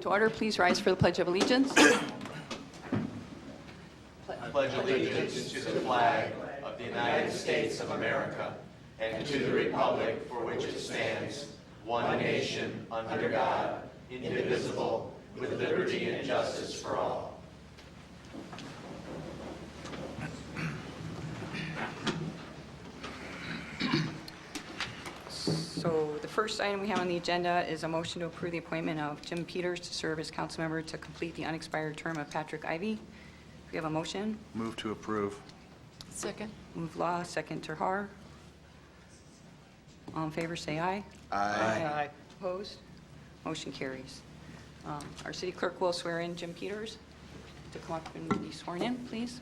To order, please rise for the Pledge of Allegiance. Pledge allegiance to the flag of the United States of America and to the republic for which it stands, one nation, under God, indivisible, with liberty and justice for all. So the first item we have on the agenda is a motion to approve the appointment of Jim Peters to serve as council member to complete the unexpired term of Patrick Ivy. We have a motion. Move to approve. Second. Move Law, second Terhar. All in favor, say aye. Aye. Opposed? Motion carries. Our city clerk will swear in Jim Peters to come up and be sworn in, please.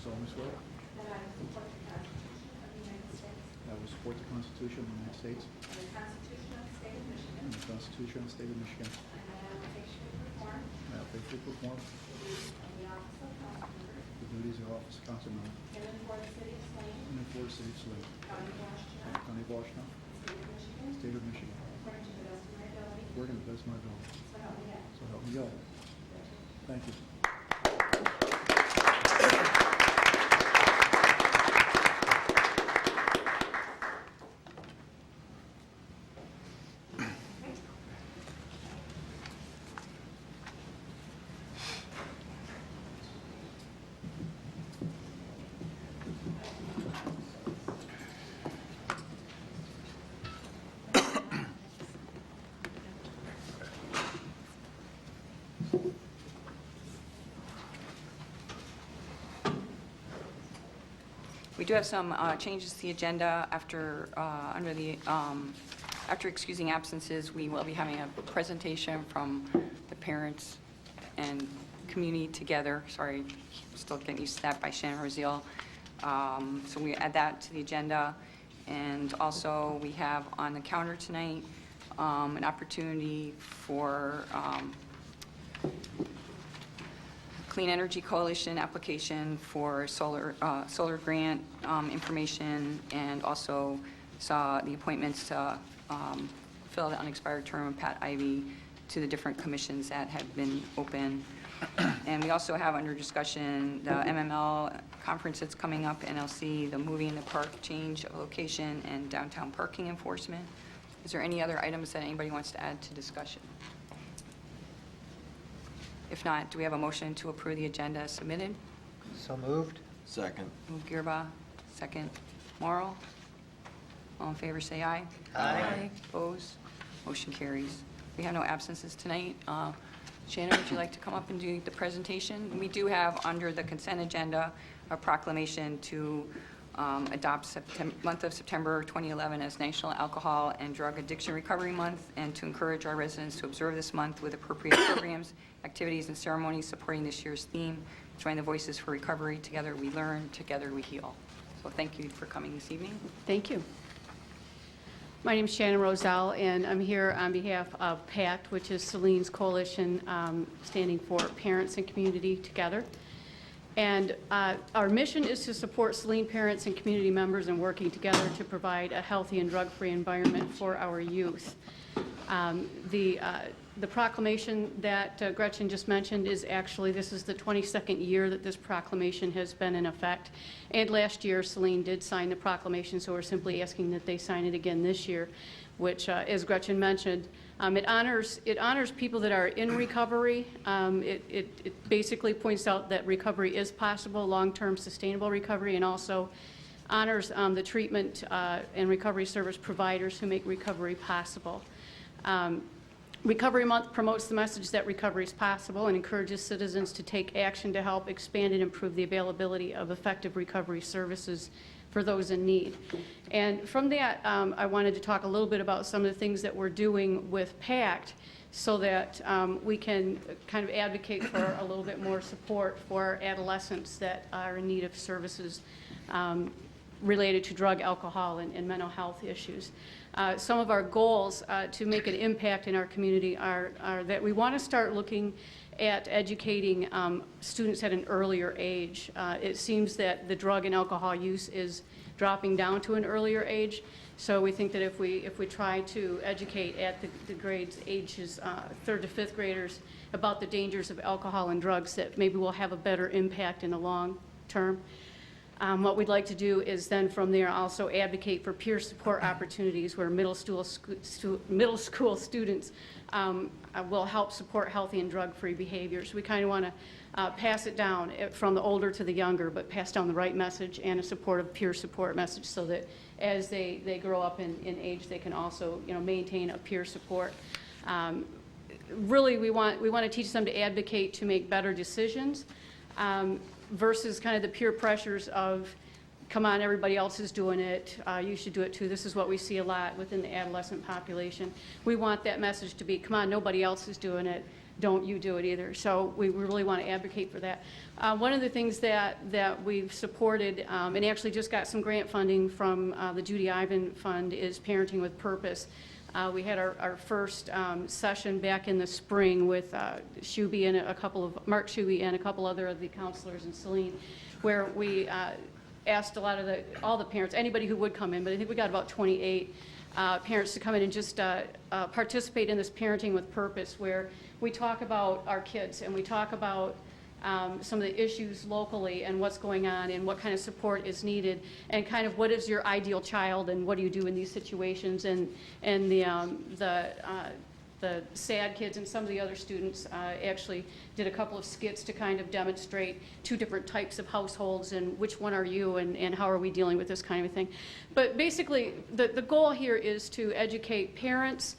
solemnly swear That I will support the Constitution of the United States that I will support the Constitution of the United States and the Constitution of the State of Michigan, and the Constitution of the State of Michigan, and that I will faithfully perform and I will faithfully perform the duties of the office of council member the duties of office of council member in and for the city of Saline, in and for the city of Saline, County of Washington, County of Washington, State of Michigan, State of Michigan, according to the best of my ability, according to the best of my ability. so help me God. So help me God. Thank you. We do have some changes to the agenda after, after excusing absences. We will be having a presentation from the parents and community together. Sorry, still getting used to that, by Shannon Rosiel. So we add that to the agenda. And also, we have on the counter tonight an opportunity for Clean Energy Coalition application for solar grant information, and also saw the appointments to fill the unexpired term of Pat Ivy to the different commissions that have been open. And we also have under discussion the MML conference that's coming up, NLC, the movie in the park change of location, and downtown parking enforcement. Is there any other items that anybody wants to add to discussion? If not, do we have a motion to approve the agenda as submitted? So moved. Second. Move Gearba, second Morrow. All in favor, say aye. Aye. Opposed? Motion carries. We have no absences tonight. Shannon, would you like to come up and do the presentation? We do have under the consent agenda a proclamation to adopt month of September 2011 as National Alcohol and Drug Addiction Recovery Month, and to encourage our residents to observe this month with appropriate programs, activities, and ceremonies supporting this year's theme. Join the Voices for Recovery. Together we learn, together we heal. So thank you for coming this evening. Thank you. My name is Shannon Roselle, and I'm here on behalf of PACT, which is Saline's coalition standing for Parents and Community Together. And our mission is to support Saline parents and community members in working together to provide a healthy and drug-free environment for our youth. The proclamation that Gretchen just mentioned is actually, this is the 22nd year that this proclamation has been in effect. And last year, Saline did sign the proclamation, so we're simply asking that they sign it again this year, which, as Gretchen mentioned, it honors people that are in recovery. It basically points out that recovery is possible, long-term sustainable recovery, and also honors the treatment and recovery service providers who make recovery possible. Recovery Month promotes the message that recovery is possible and encourages citizens to take action to help expand and improve the availability of effective recovery services for those in need. And from that, I wanted to talk a little bit about some of the things that we're doing with PACT so that we can kind of advocate for a little bit more support for adolescents that are in need of services related to drug, alcohol, and mental health issues. Some of our goals to make an impact in our community are that we want to start looking at educating students at an earlier age. It seems that the drug and alcohol use is dropping down to an earlier age, so we think that if we try to educate at the grades ages 3rd to 5th graders about the dangers of alcohol and drugs, that maybe we'll have a better impact in the long term. What we'd like to do is then from there also advocate for peer support opportunities where middle school students will help support healthy and drug-free behaviors. We kind of want to pass it down from the older to the younger, but pass down the right message and a supportive peer support message so that as they grow up in age, they can also maintain a peer support. Really, we want to teach them to advocate to make better decisions. Versus kind of the peer pressures of, come on, everybody else is doing it, you should do it too. This is what we see a lot within the adolescent population. We want that message to be, come on, nobody else is doing it, don't you do it either. So we really want to advocate for that. One of the things that we've supported, and actually just got some grant funding from the Judy Ivan Fund, is Parenting with Purpose. We had our first session back in the spring with Shuby and Mark Shuby and a couple other of the counselors in Saline, where we asked all the parents, anybody who would come in, but I think we got about 28 parents to come in and just participate in this Parenting with Purpose, where we talk about our kids and we talk about some of the issues locally and what's going on and what kind of support is needed and kind of what is your ideal child and what do you do in these situations, and the SAD kids and some of the other students actually did a couple of skits to kind of demonstrate 2 different types of households and which one are you and how are we dealing with this kind of thing. But basically the goal here is to educate parents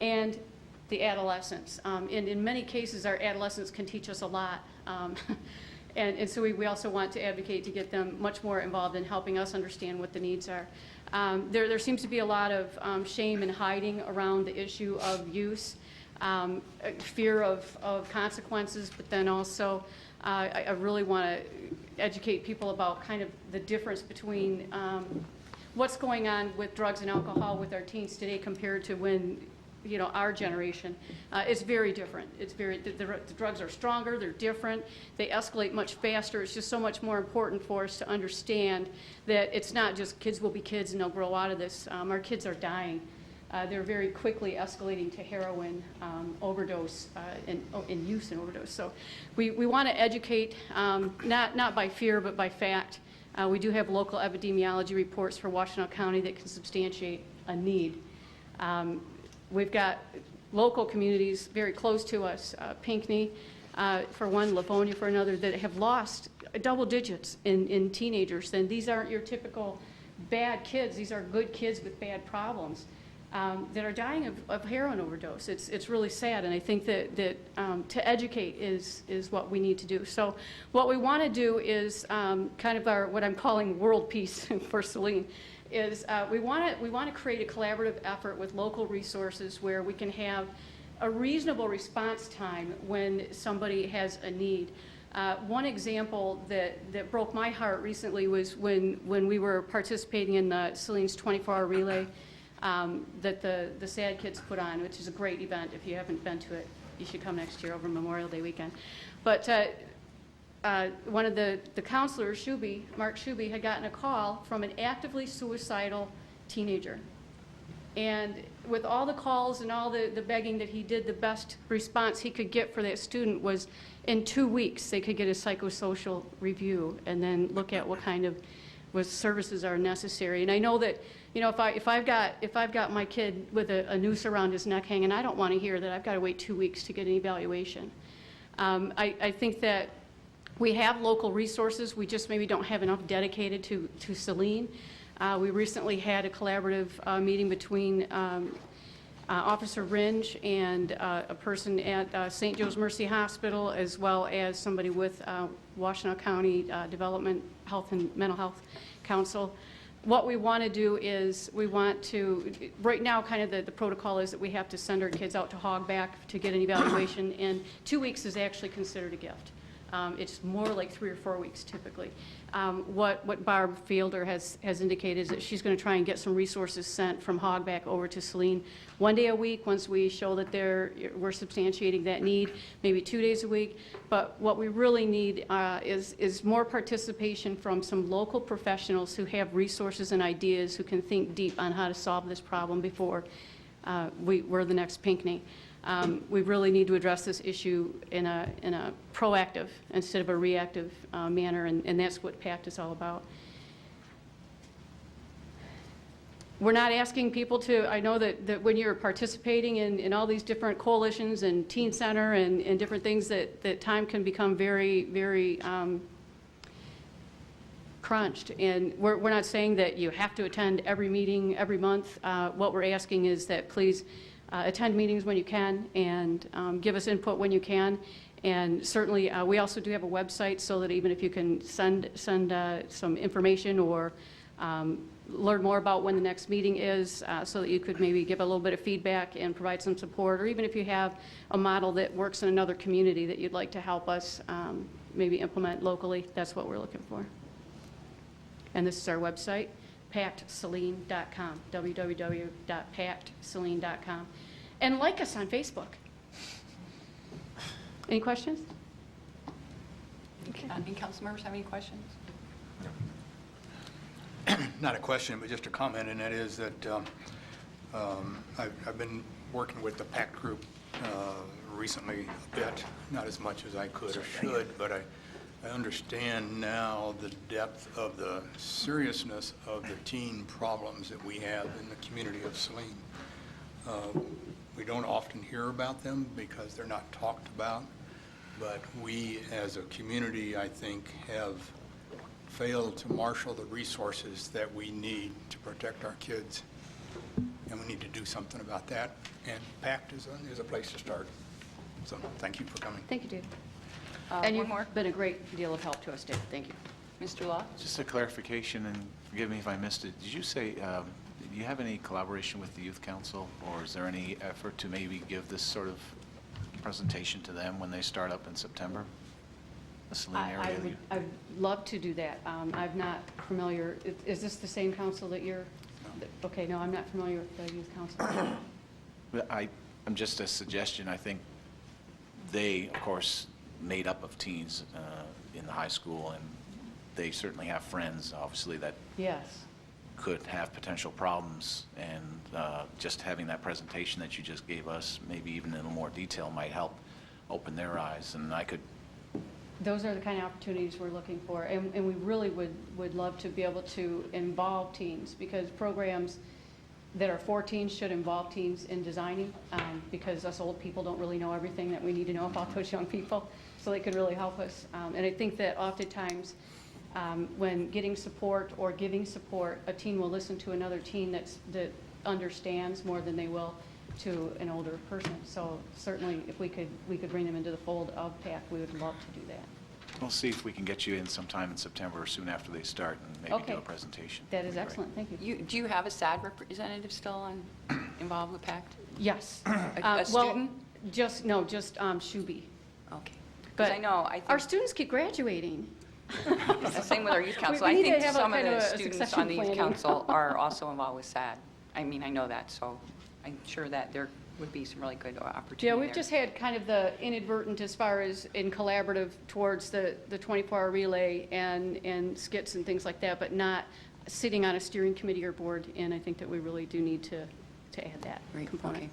and the adolescents. In many cases, our adolescents can teach us a lot. And so we also want to advocate to get them much more involved in helping us understand what the needs are. There seems to be a lot of shame and hiding around the issue of use, fear of consequences, but then also I really want to educate people about kind of the difference between what's going on with drugs and alcohol with our teens today compared to when our generation. It's very different. The drugs are stronger, they're different, they escalate much faster. It's just so much more important for us to understand that it's not just kids will be kids and they'll grow out of this. Our kids are dying. They're very quickly escalating to heroin overdose and use and overdose. So we want to educate, not by fear, but by fact. We do have local epidemiology reports for Washtenaw County that can substantiate a need. We've got local communities very close to us, Pinckney for one, Livonia for another, that have lost double digits in teenagers. And these aren't your typical bad kids. These are good kids with bad problems that are dying of heroin overdose. It's really sad, and I think that to educate is what we need to do. So what we want to do is kind of what I'm calling world peace for Saline. Is we want to create a collaborative effort with local resources where we can have a reasonable response time when somebody has a need. One example that broke my heart recently was when we were participating in the Saline's 24-hour relay that the SAD kids put on, which is a great event. If you haven't been to it, you should come next year over Memorial Day weekend. But one of the counselors, Mark Shuby, had gotten a call from an actively suicidal teenager. And with all the calls and all the begging that he did, the best response he could get for that student was in 2 weeks they could get a psychosocial review and then look at what kind of services are necessary. And I know that if I've got my kid with a noose around his neck hanging, I don't want to hear that I've got to wait 2 weeks to get an evaluation. I think that we have local resources, we just maybe don't have enough dedicated to Saline. We recently had a collaborative meeting between Officer Ringe and a person at St. Joe's Mercy Hospital, as well as somebody with Washtenaw County Development Health and Mental Health Council. What we want to do is right now kind of the protocol is that we have to send our kids out to Hogback to get an evaluation, and 2 weeks is actually considered a gift. It's more like 3 or 4 weeks typically. What Barb Fielder has indicated is that she's going to try and get some resources sent from Hogback over to Celine 1 day a week, once we show that we're substantiating that need, maybe 2 days a week. But what we really need is more participation from some local professionals who have resources and ideas, who can think deep on how to solve this problem before we're the next Pinckney. We really need to address this issue in a proactive instead of a reactive manner, and that's what PACT is all about. We're not asking people to, I know that when you're participating in all these different coalitions and Teen Center and different things, that time can become very, very crunched. And we're not saying that you have to attend every meeting every month. What we're asking is that please attend meetings when you can, and give us input when you can. And certainly, we also do have a website, so that even if you can send some information or learn more about when the next meeting is, so that you could maybe give a little bit of feedback and provide some support, or even if you have a model that works in another community that you'd like to help us maybe implement locally, that's what we're looking for. And this is our website, pactceline.com, www.pactceline.com. And like us on Facebook. Any questions? Any council members have any questions? Not a question, but just a comment, and that is that I've been working with the PACT group recently a bit, not as much as I could or should, but I understand now the depth of the seriousness of the teen problems that we have in the community of Saline. We don't often hear about them because they're not talked about, but we as a community, I think, have failed to marshal the resources that we need to protect our kids, and we need to do something about that, and PACT is a place to start. So thank you for coming. Thank you, David. One And you've more. been a great deal of help to us, David. Thank you. Mr. Law? Just a clarification, and forgive me if I missed it. Did you say, do you have any collaboration with the Youth Council, or is there any effort to maybe give this sort of presentation to them when they start up in September? The Saline area? I would love to do that. I'm not familiar. Is this the same council that you're? Okay, no, I'm not familiar with the Youth Council. But I'm just a suggestion. I think they, of course, made up of teens in the high school, and they certainly have friends, obviously, that Yes. could have potential problems, and just having that presentation that you just gave us, maybe even in a little more detail, might help open their eyes. And I could, Those are the kind of opportunities we're looking for, and we really would love to be able to involve teens, because programs that are for teens should involve teens in designing, because us old people don't really know everything that we need to know about those young people, so they could really help us. And I think that oftentimes when getting support or giving support, a teen will listen to another teen that understands more than they will to an older person. So certainly, if we could bring them into the fold of PACT, we would love to do that. we'll see if we can get you in sometime in September or soon after they start, and maybe Okay. do a presentation. That is That'd be great. excellent, thank you. Do you have a SAD representative still involved with PACT? Yes. A student? Just Shuby. Okay. Because But I know, I our think, students keep graduating. same with our youth council. We I need to think have a some of kind of the a students succession on the youth planning. council are also involved with SAD. I mean, I know that, so I'm sure that there would be some really good opportunity Yeah, we've there. just had kind of the inadvertent, as far as in collaborative towards the 24-hour relay and skits and things like that, but not sitting on a steering committee or board, and I think that we really do need to add that Great, component. okay.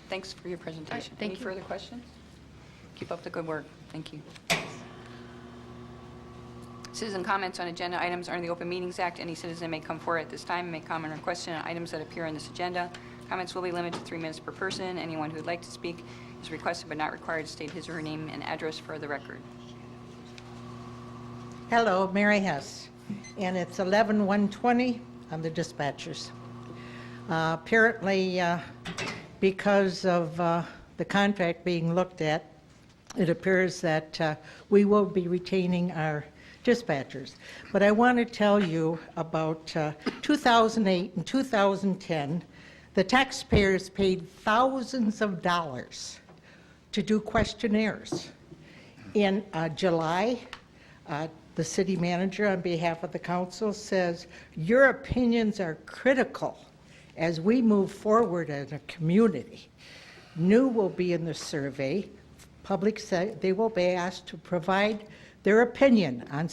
Thanks for your presentation. thank Any you. further questions? Keep up the good work. Thank you. Citizen comments on agenda items under the Open Meetings Act. Any citizen may come forward at this time and make comment or question on items that appear on this agenda. Comments will be limited to 3 minutes per person. Anyone who would like to speak is requested but not required to state his or her name and address for the record. Hello, Mary Hess, and it's 11/120 on the dispatchers. Apparently, because of the contract being looked at, it appears that we will be retaining our dispatchers. But I want to tell you about 2008 and 2010, the taxpayers paid thousands of dollars to do questionnaires. In July, the city manager, on behalf of the council, says, "Your opinions are critical as we move forward as a community." New will be in the survey. They will be asked to provide their opinion on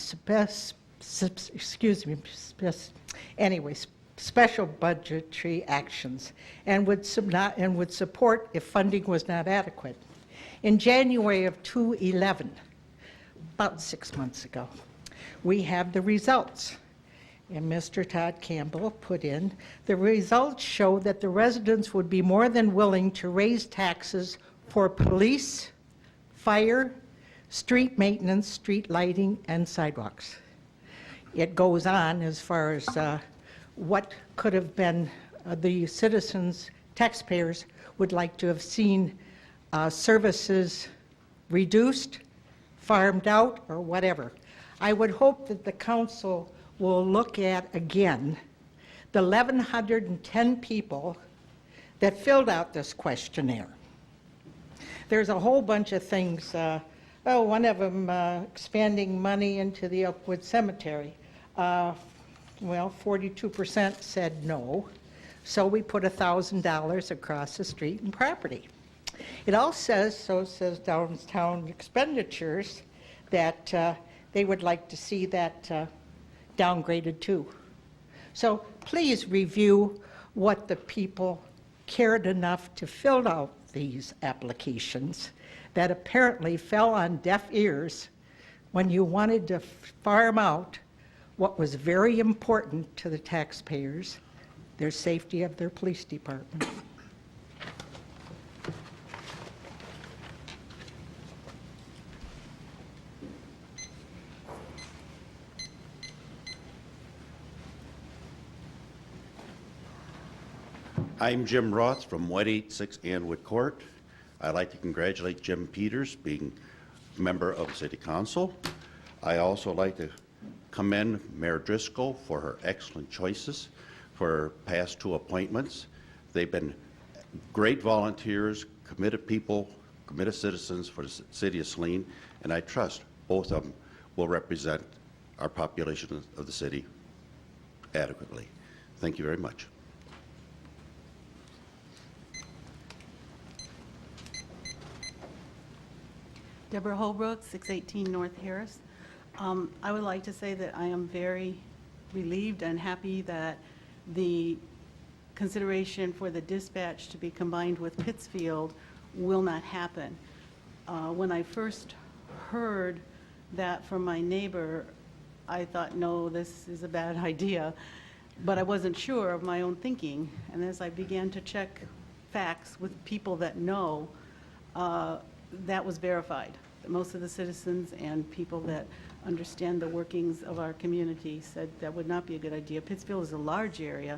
special budgetary actions and would support if funding was not adequate. In January of 2011, about 6 months ago, we have the results. And Mr. Todd Campbell put in, the results show that the residents would be more than willing to raise taxes for police, fire, street maintenance, street lighting, and sidewalks. It goes on as far as what could have been the citizens, taxpayers would like to have seen services reduced, farmed out, or whatever. I would hope that the council will look at, again, the 1,110 people that filled out this questionnaire. There's a whole bunch of things. One of them, expanding money into the Oakwood Cemetery. 42% said no, so we put $1,000 across the street in property. It also says downtown expenditures that they would like to see that downgraded too. So please review what the people cared enough to fill out these applications that apparently fell on deaf ears when you wanted to farm out what was very important to the taxpayers, their safety of their police department. I'm Jim Roth from 186 Anwood Court. I'd like to congratulate Jim Peters being a member of the City Council. I also like to commend Mayor Driscoll for her excellent choices for her past 2 appointments. They've been great volunteers, committed people, committed citizens for the City of Saline, and I trust both of them will represent our population of the city adequately. Thank you very much. Deborah Holbrook, 618 North Harris. I would like to say that I am very relieved and happy that the consideration for the dispatch to be combined with Pittsfield will not happen. When I first heard that from my neighbor, I thought, no, this is a bad idea, but I wasn't sure of my own thinking. And as I began to check facts with people that know, that was verified. Most of the citizens and people that understand the workings of our community said that would not be a good idea. Pittsfield is a large area.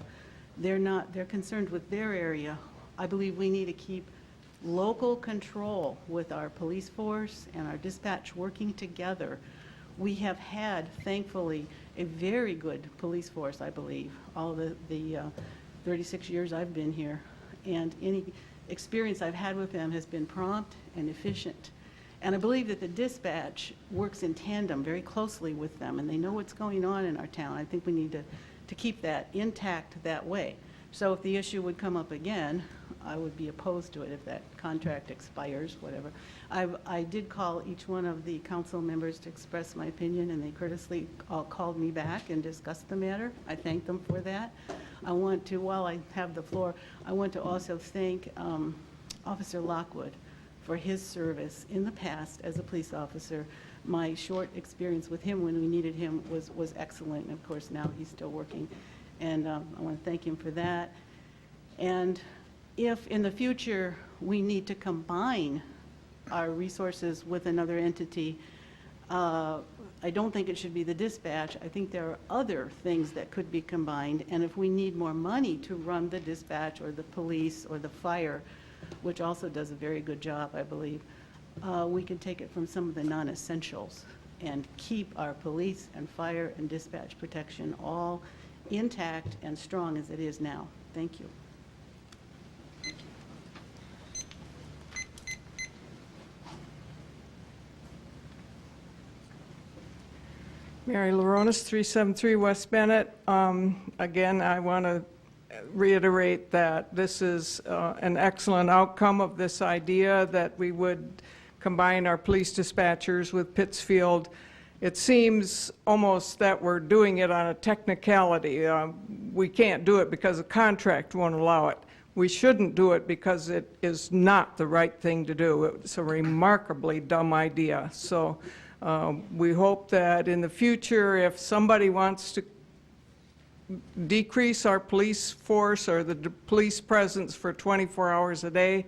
They're concerned with their area. I believe we need to keep local control with our police force and our dispatch working together. We have had, thankfully, a very good police force, I believe, all the 36 years I've been here. And any experience I've had with them has been prompt and efficient. And I believe that the dispatch works in tandem very closely with them, and they know what's going on in our town. I think we need to keep that intact that way. So if the issue would come up again, I would be opposed to it if that contract expires, whatever. I did call each one of the council members to express my opinion, and they courteously all called me back and discussed the matter. I thank them for that. I want to, while I have the floor, I want to also thank Officer Lockwood for his service in the past as a police officer. My short experience with him when we needed him was excellent. And of course, now he's still working. And I want to thank him for that. And if in the future we need to combine our resources with another entity, I don't think it should be the dispatch. I think there are other things that could be combined. And if we need more money to run the dispatch or the police or the fire, which also does a very good job, I believe, we can take it from some of the non-essentials and keep our police and fire and dispatch protection all intact and strong as it is now. Thank you. Mary Laronis, 373 West Bennett. Again, I want to reiterate that this is an excellent outcome of this idea that we would combine our police dispatchers with Pittsfield. It seems almost that we're doing it on a technicality. We can't do it because the contract won't allow it. We shouldn't do it because it is not the right thing to do. It's a remarkably dumb idea. So we hope that in the future, if somebody wants to decrease our police force or the police presence for 24 hours a day,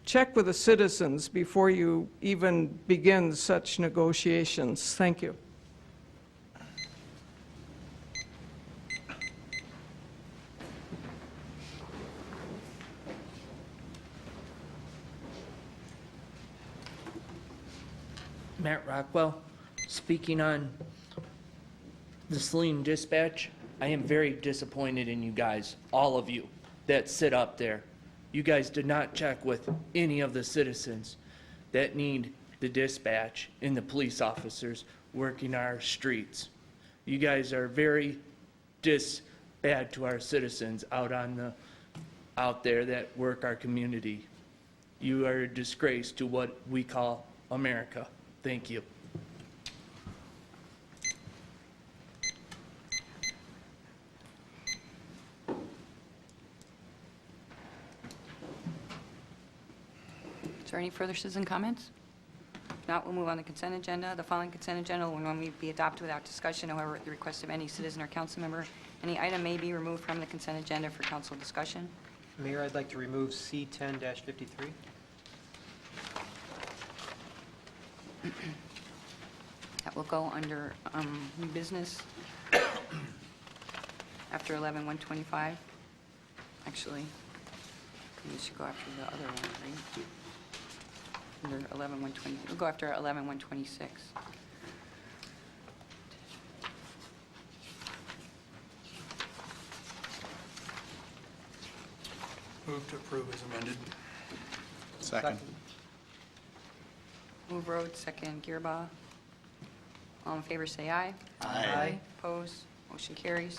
check with the citizens before you even begin such negotiations. Thank you. Matt Rockwell, speaking on the Saline Dispatch. I am very disappointed in you guys, all of you that sit up there. You guys did not check with any of the citizens that need the dispatch and the police officers working our streets. You guys are very bad to our citizens out there that work our community. You are a disgrace to what we call America. Thank you. Is there any further citizen comments? If not, we'll move on to the consent agenda. The following consent agenda will normally be adopted without discussion. However, at the request of any citizen or council member, any item may be removed from the consent agenda for council discussion. Mayor, I'd like to remove C10-53. That will go under new business after 11-125. Actually, we should go after the other one, right? Under 11-120, we'll go after 11-126. Move to approve as amended. Second. Move Rhodes, second Gearba. All in favor, say aye. Aye. Opposed? Motion carries.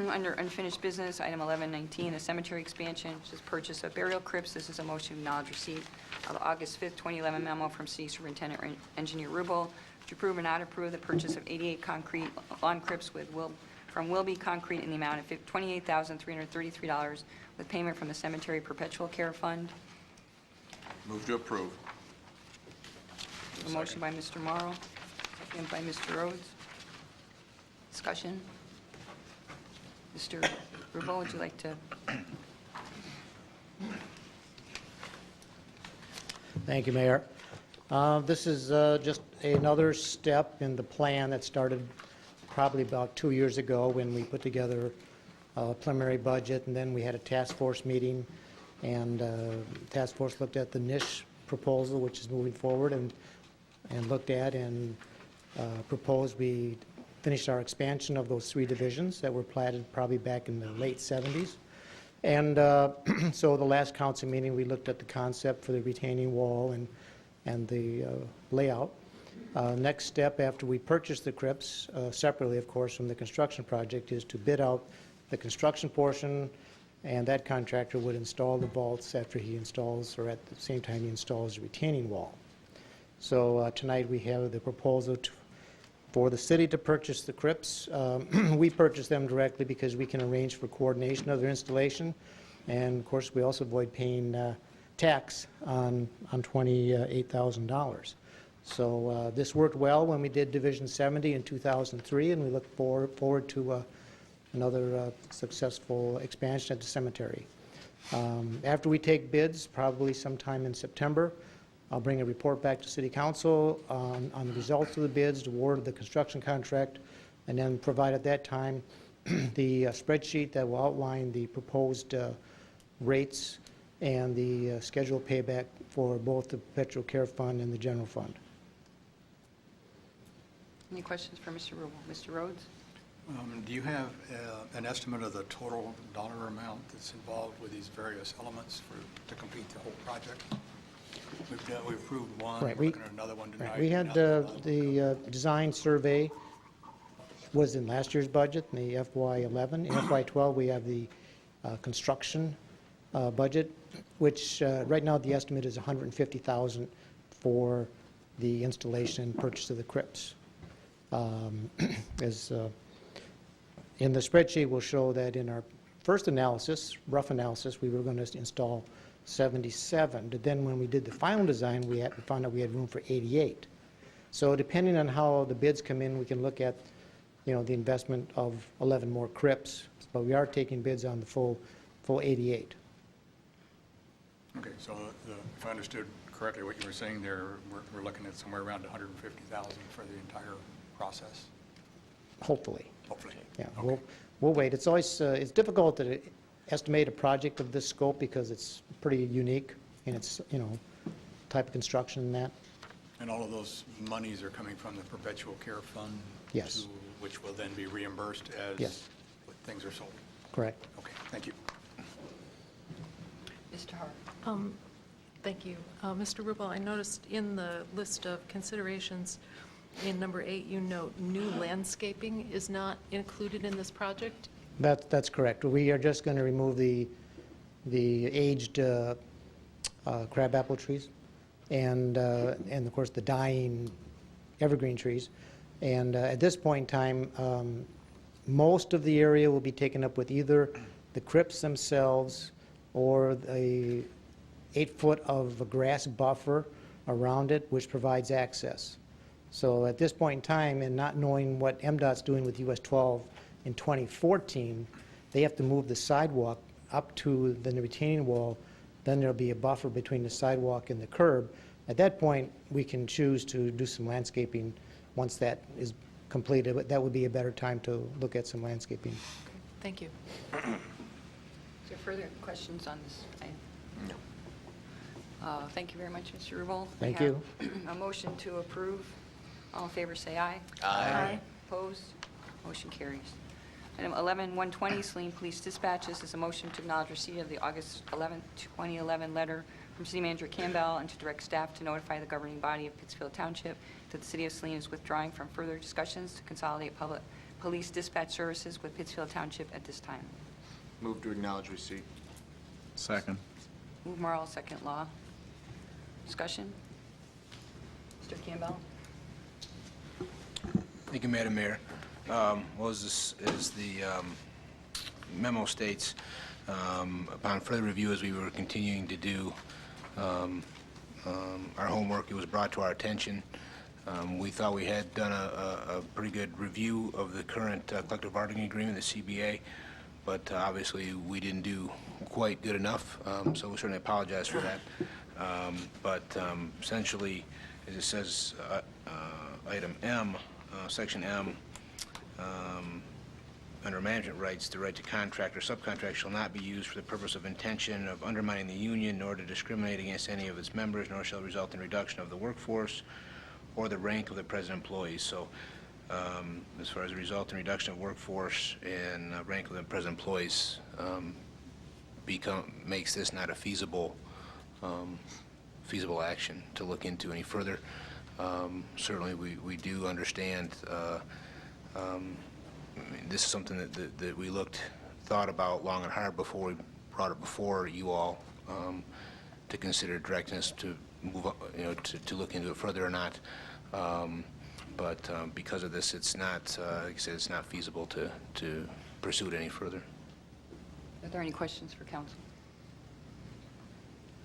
Under unfinished business, item 11-19, a cemetery expansion, which is purchase of burial crypts. This is a motion to acknowledge receipt of the August 5th, 2011 memo from City Superintendent Engineer Rubel to approve or not approve the purchase of 88 concrete lawn crypts from Wilby Concrete in the amount of $28,333 with payment from the Cemetery Perpetual Care Fund. Move to approve. A motion by Mr. Morrow, second by Mr. Rhodes. Discussion? Mr. Rubel, would you like to? Thank you, Mayor. This is just another step in the plan that started probably about 2 years ago when we put together a preliminary budget, and then we had a task force meeting, and task force looked at the niche proposal, which is moving forward, and looked at and proposed we finished our expansion of those 3 divisions that were platted probably back in the late 70s. And so the last council meeting, we looked at the concept for the retaining wall and the layout. Next step after we purchase the crypts, separately, of course, from the construction project, is to bid out the construction portion, and that contractor would install the vaults after he installs, or at the same time he installs the retaining wall. So tonight we have the proposal for the city to purchase the crypts. We purchase them directly because we can arrange for coordination of their installation, and of course we also avoid paying tax on $28,000. So this worked well when we did Division 70 in 2003, and we look forward to another successful expansion at the cemetery. After we take bids, probably sometime in September, I'll bring a report back to City Council on the results of the bids, the award of the construction contract, and then provide at that time the spreadsheet that will outline the proposed rates and the scheduled payback for both the Perpetual Care Fund and the General Fund. Any questions for Mr. Rubel? Mr. Rhodes? Do you have an estimate of the total dollar amount that's involved with these various elements to complete the whole project? We approved one, Right, we're looking at another one tonight. Right. We had the design survey was in last year's budget, in the FY11. In FY12, we have the construction budget, which right now the estimate is $150,000 for the installation and purchase of the crypts. As in the spreadsheet, will show that in our first analysis, rough analysis, we were going to install 77. But then when we did the final design, we found out we had room for 88. So depending on how the bids come in, we can look at, the investment of 11 more crypts. But we are taking bids on the full 88. Okay, so if I understood correctly what you were saying there, we're looking at somewhere around $150,000 for the entire process? Hopefully. Hopefully. Yeah, Okay. we'll wait. It's always, it's difficult to estimate a project of this scope because it's pretty unique in its, type of construction and that. And all of those monies are coming from the perpetual care fund? Yes. Which will then be reimbursed as Yes. things are sold? Correct. Okay, thank you. Mr. Hart. Thank you. Mr. Rubel, I noticed in the list of considerations in number 8, you note new landscaping is not included in this project. That's correct. We are just going to remove the aged crabapple trees and of course the dying evergreen trees. And at this point in time, most of the area will be taken up with either the crypts themselves or a 8-foot of a grass buffer around it, which provides access. So at this point in time, and not knowing what MDOT's doing with US 12 in 2014, they have to move the sidewalk up to the retaining wall. Then there'll be a buffer between the sidewalk and the curb. At that point, we can choose to do some landscaping once that is completed. But that would be a better time to look at some landscaping. Thank you. Is there further questions on this item? No. Thank you very much, Mr. Rubel. Thank We you. have a motion to approve. All in favor, say aye. Aye. Opposed? Motion carries. Item 11-120, Saline Police Dispatch. This is a motion to acknowledge receipt of the August 11, 2011 letter from City Manager Campbell and to direct staff to notify the governing body of Pittsfield Township that the City of Saline is withdrawing from further discussions to consolidate public police dispatch services with Pittsfield Township at this time. Move to acknowledge receipt. Second. Move Marl, second Law. Discussion? Mr. Campbell? Thank you, Madam Mayor. Well, as the memo states, upon further review, as we were continuing to do our homework, it was brought to our attention. We thought we had done a pretty good review of the current collective bargaining agreement, the CBA, but obviously we didn't do quite good enough, so we certainly apologize for that. But essentially, as it says, item M, section M, under management rights, the right to contract or subcontract shall not be used for the purpose of intention of undermining the union, nor to discriminate against any of its members, nor shall result in reduction of the workforce or the rank of the present employees. So as far as the result in reduction of workforce and rank of the present employees makes this not a feasible action to look into any further. Certainly we do understand this is something that we thought about long and hard before we brought it before you all to consider directing us to move up, to look into it further or not. But because of this, it's not, like I said, it's not feasible to pursue it any further. Are there any questions for council?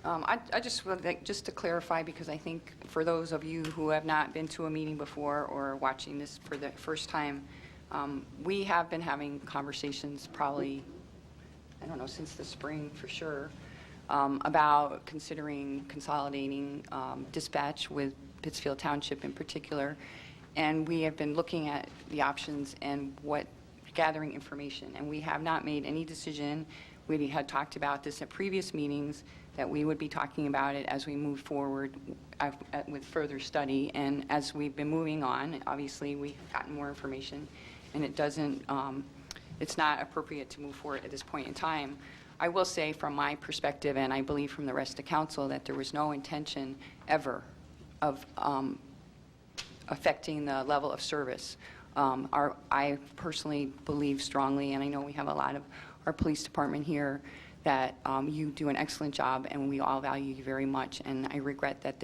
I just would like just to clarify, because I think for those of you who have not been to a meeting before or watching this for the first time, we have been having conversations probably, I don't know, since the spring for sure, about considering consolidating dispatch with Pittsfield Township in particular. And we have been looking at the options and gathering information. And we have not made any decision. We had talked about this at previous meetings, that we would be talking about it as we move forward with further study. And as we've been moving on, obviously we've gotten more information, and it's not appropriate to move forward at this point in time. I will say from my perspective, and I believe from the rest of council, that there was no intention ever of affecting the level of service I personally believe strongly, and I know we have a lot of our police department here, that you do an excellent job, and we all value you very much. And I regret that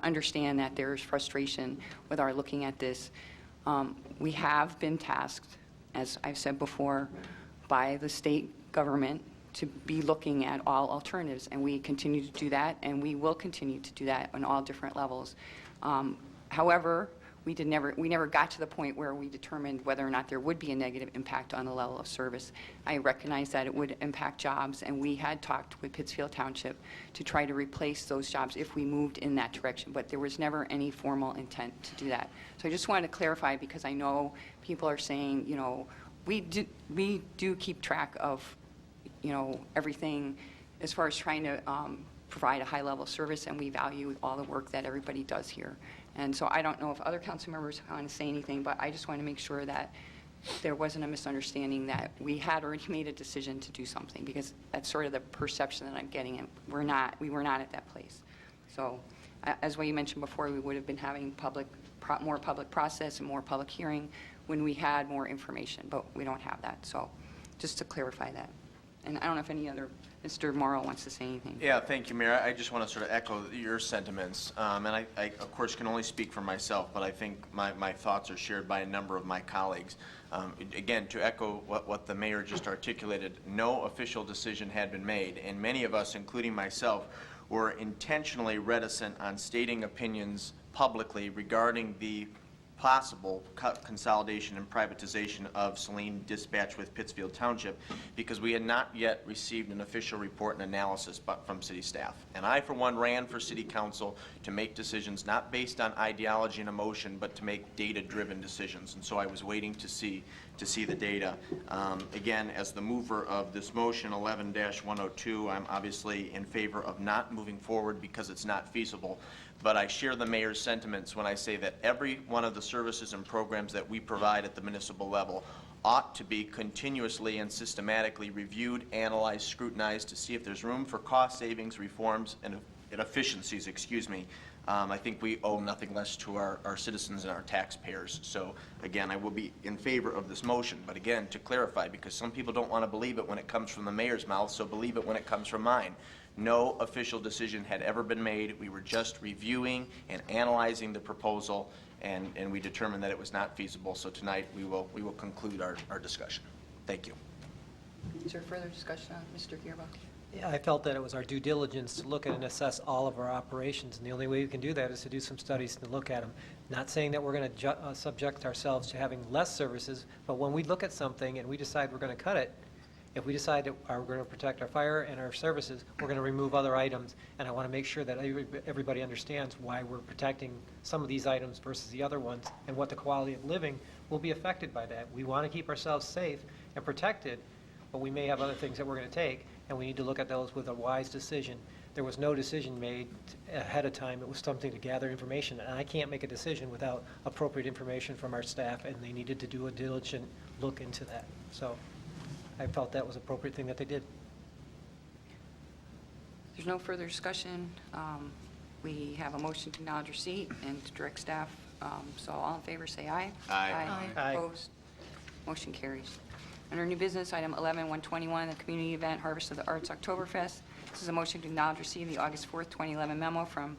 understand that there's frustration with our looking at this. We have been tasked, as I've said before, by the state government to be looking at all alternatives, and we continue to do that, and we will continue to do that on all different levels. However, we never got to the point where we determined whether or not there would be a negative impact on the level of service. I recognize that it would impact jobs, and we had talked with Pittsfield Township to try to replace those jobs if we moved in that direction, but there was never any formal intent to do that. So I just wanted to clarify, because I know people are saying, you know, we do keep track of, you know, everything as far as trying to provide a high level of service, and we value all the work that everybody does here. And so I don't know if other council members want to say anything, but I just want to make sure that there wasn't a misunderstanding that we had already made a decision to do something, because that's sort of the perception that I'm getting, and we were not at that place. So as what you mentioned before, we would have been having more public process and more public hearing when we had more information, but we don't have that. So just to clarify that. And I don't know if any other, Mr. Morrow wants to say anything. Yeah, thank you, Mayor. I just want to sort of echo your sentiments. And I, of course, can only speak for myself, but I think my thoughts are shared by a number of my colleagues. Again, to echo what the mayor just articulated, no official decision had been made, and many of us, including myself, were intentionally reticent on stating opinions publicly regarding the possible consolidation and privatization of Saline Dispatch with Pittsfield Township, because we had not yet received an official report and analysis from city staff. And I, for one, ran for city council to make decisions not based on ideology and emotion, but to make data-driven decisions. And so I was waiting to see the data. Again, as the mover of this motion 11-102, I'm obviously in favor of not moving forward because it's not feasible. But I share the mayor's sentiments when I say that every one of the services and programs that we provide at the municipal level ought to be continuously and systematically reviewed, analyzed, scrutinized to see if there's room for cost savings, reforms, and efficiencies, excuse me. I think we owe nothing less to our citizens and our taxpayers. So again, I will be in favor of this motion. But again, to clarify, because some people don't want to believe it when it comes from the mayor's mouth, so believe it when it comes from mine. No official decision had ever been made. We were just reviewing and analyzing the proposal, and we determined that it was not feasible. So tonight we will conclude our discussion. Thank you. Is there further discussion on Mr. Gearbuck? Yeah, I felt that it was our due diligence to look at and assess all of our operations, and the only way we can do that is to do some studies to look at them. Not saying that we're going to subject ourselves to having less services, but when we look at something and we decide we're going to cut it, if we decide that we're going to protect our fire and our services, we're going to remove other items, and I want to make sure that everybody understands why we're protecting some of these items versus the other ones, and what the quality of living will be affected by that. We want to keep ourselves safe and protected, but we may have other things that we're going to take, and we need to look at those with a wise decision. There was no decision made ahead of time. It was something to gather information, and I can't make a decision without appropriate information from our staff, and they needed to do a diligent look into that. So I felt that was an appropriate thing that they did. There's no further discussion. We have a motion to acknowledge receipt and to direct staff. So all in favor, say aye. Aye. Aye. Opposed? Motion carries. Under new business, item 11-121, the community event Harvest of the Arts Oktoberfest. This is a motion to acknowledge receipt of the August 4th, 2011 memo from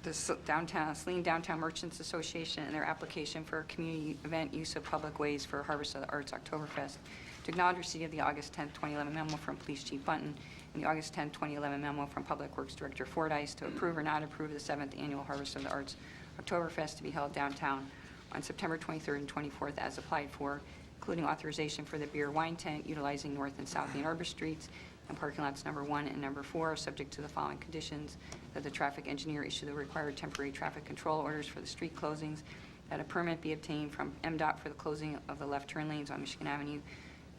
the Saline Downtown Merchants Association and their application for a community event use of public ways for Harvest of the Arts Oktoberfest. To acknowledge receipt of the August 10th, 2011 memo from Police Chief Bunton and the August 10th, 2011 memo from Public Works Director Fordyce to approve or not approve the 7th Annual Harvest of the Arts Oktoberfest to be held downtown on September 23rd and 24th as applied for, including authorization for the beer wine tent utilizing North and South Ann Arbor Streets and parking lots number 1 and number 4, subject to the following conditions: that the traffic engineer issue the required temporary traffic control orders for the street closings, that a permit be obtained from MDOT for the closing of the left turn lanes on Michigan Avenue.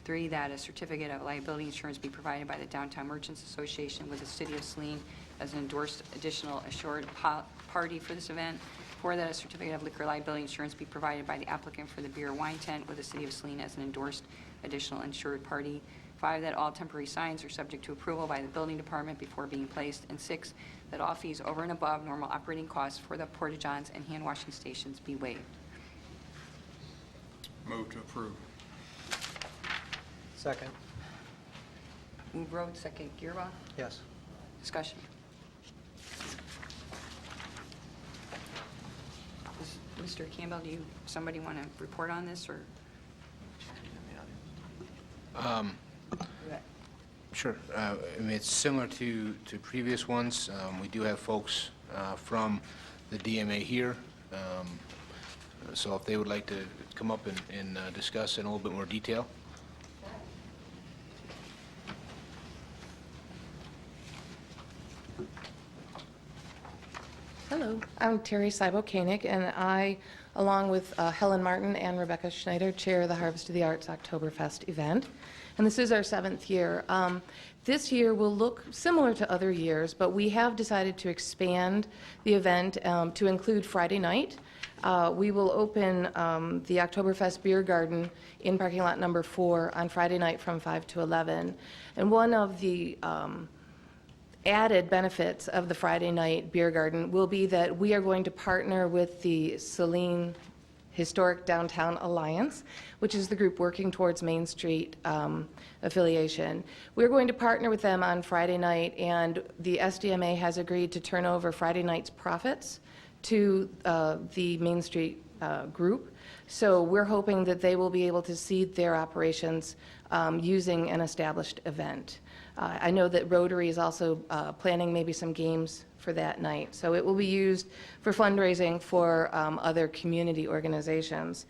3, that a certificate of liability insurance be provided by the Downtown Merchants Association with the City of Saline as an endorsed additional assured party for this event. 4, that a certificate of liquor liability insurance be provided by the applicant for the beer wine tent with the City of Saline as an endorsed additional insured party. 5, that all temporary signs are subject to approval by the building department before being placed, and 6, that all fees over and above normal operating costs for the porta-johns and hand washing stations be waived. Move to approve. Second. Move Rhodes, second Gearba. Yes. Discussion. Mr. Campbell, do you, somebody want to report on this, or? Sure. I mean, it's similar to previous ones. We do have folks from the DMA here. So if they would like to come up and discuss in a little bit more detail. Hello, I'm Terry Seibo-Koenig, and I, along with Helen Martin and Rebecca Schneider, chair the Harvest of the Arts Oktoberfest event. And this is our 7th year. This year will look similar to other years, but we have decided to expand the event to include Friday night. We will open the Oktoberfest Beer Garden in parking lot number 4 on Friday night from 5 to 11. And one of the added benefits of the Friday night beer garden will be that we are going to partner with the Saline Historic Downtown Alliance, which is the group working towards Main Street affiliation. We're going to partner with them on Friday night, and the SDMA has agreed to turn over Friday night's profits to the Main Street group. So we're hoping that they will be able to seed their operations using an established event. I know that Rotary is also planning maybe some games for that night. So it will be used for fundraising for other community organizations.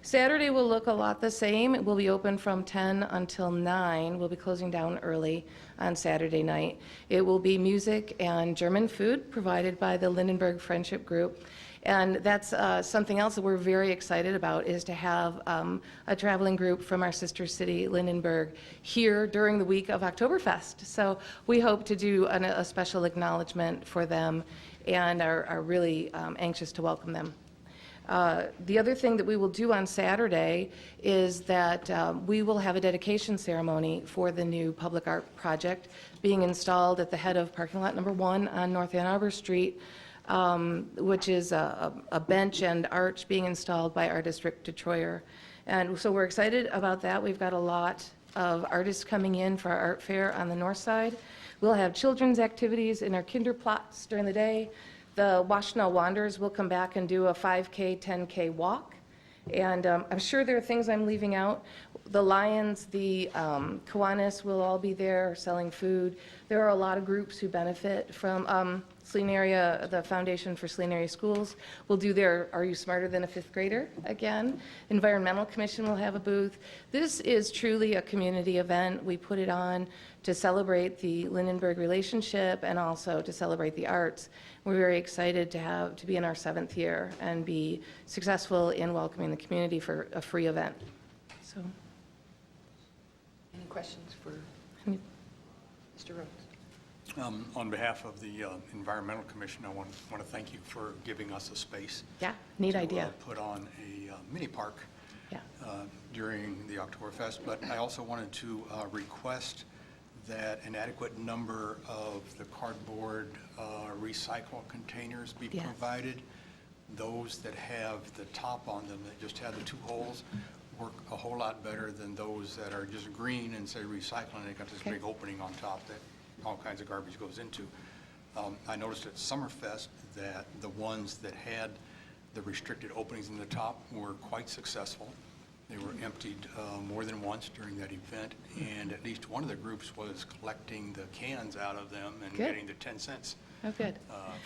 Saturday will look a lot the same. It will be open from 10 until 9. We'll be closing down early on Saturday night. It will be music and German food provided by the Lindenberg Friendship Group. And that's something else that we're very excited about, is to have a traveling group from our sister city, Lindenberg, here during the week of Oktoberfest. So we hope to do a special acknowledgement for them and are really anxious to welcome them. The other thing that we will do on Saturday is that we will have a dedication ceremony for the new public art project being installed at the head of parking lot number 1 on North Ann Arbor Street, which is a bench and arch being installed by Art District Detroyer. And so we're excited about that. We've got a lot of artists coming in for our art fair on the north side. We'll have children's activities in our Kinderplatz during the day. The Washtenaw Wanderers will come back and do a 5K, 10K walk. And I'm sure there are things I'm leaving out. The Lions, the Kiwanis will all be there selling food. There are a lot of groups who benefit from Saline Area, the Foundation for Saline Area Schools will do their Are You Smarter Than a Fifth Grader again. Environmental Commission will have a booth. This is truly a community event. We put it on to celebrate the Lindenberg relationship and also to celebrate the arts. We're very excited to be in our 7th year and be successful in welcoming the community for a free event. So, Any questions for Mr. Rhodes? On behalf of the Environmental Commission, I want to thank you for giving us a space. Yeah, neat idea. To put on a mini park Yeah. During the Oktoberfest, but I also wanted to request that an adequate number of the cardboard recycle containers be Yes. provided. Those that have the top on them, that just have the 2 holes, work a whole lot better than those that are just green and say recycling. They got this Okay. big opening on top that all kinds of garbage goes into. I noticed at Summerfest that the ones that had the restricted openings in the top were quite successful. They were emptied more than once during that event, and at least one of the groups was collecting the cans out of them and Good. getting the 10 cents. Oh, good.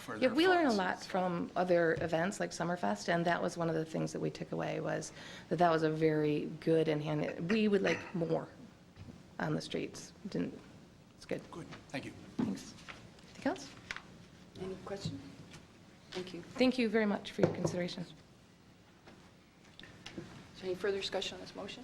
For Yeah, their we learn a funds. lot from other events like Summerfest, and that was one of the things that we took away, was that was a very good and we would like more on the streets. It's good. Good, thank you. Thanks. Anything else? Any questions? Thank you. Thank you very much for your consideration. Is there any further discussion on this motion?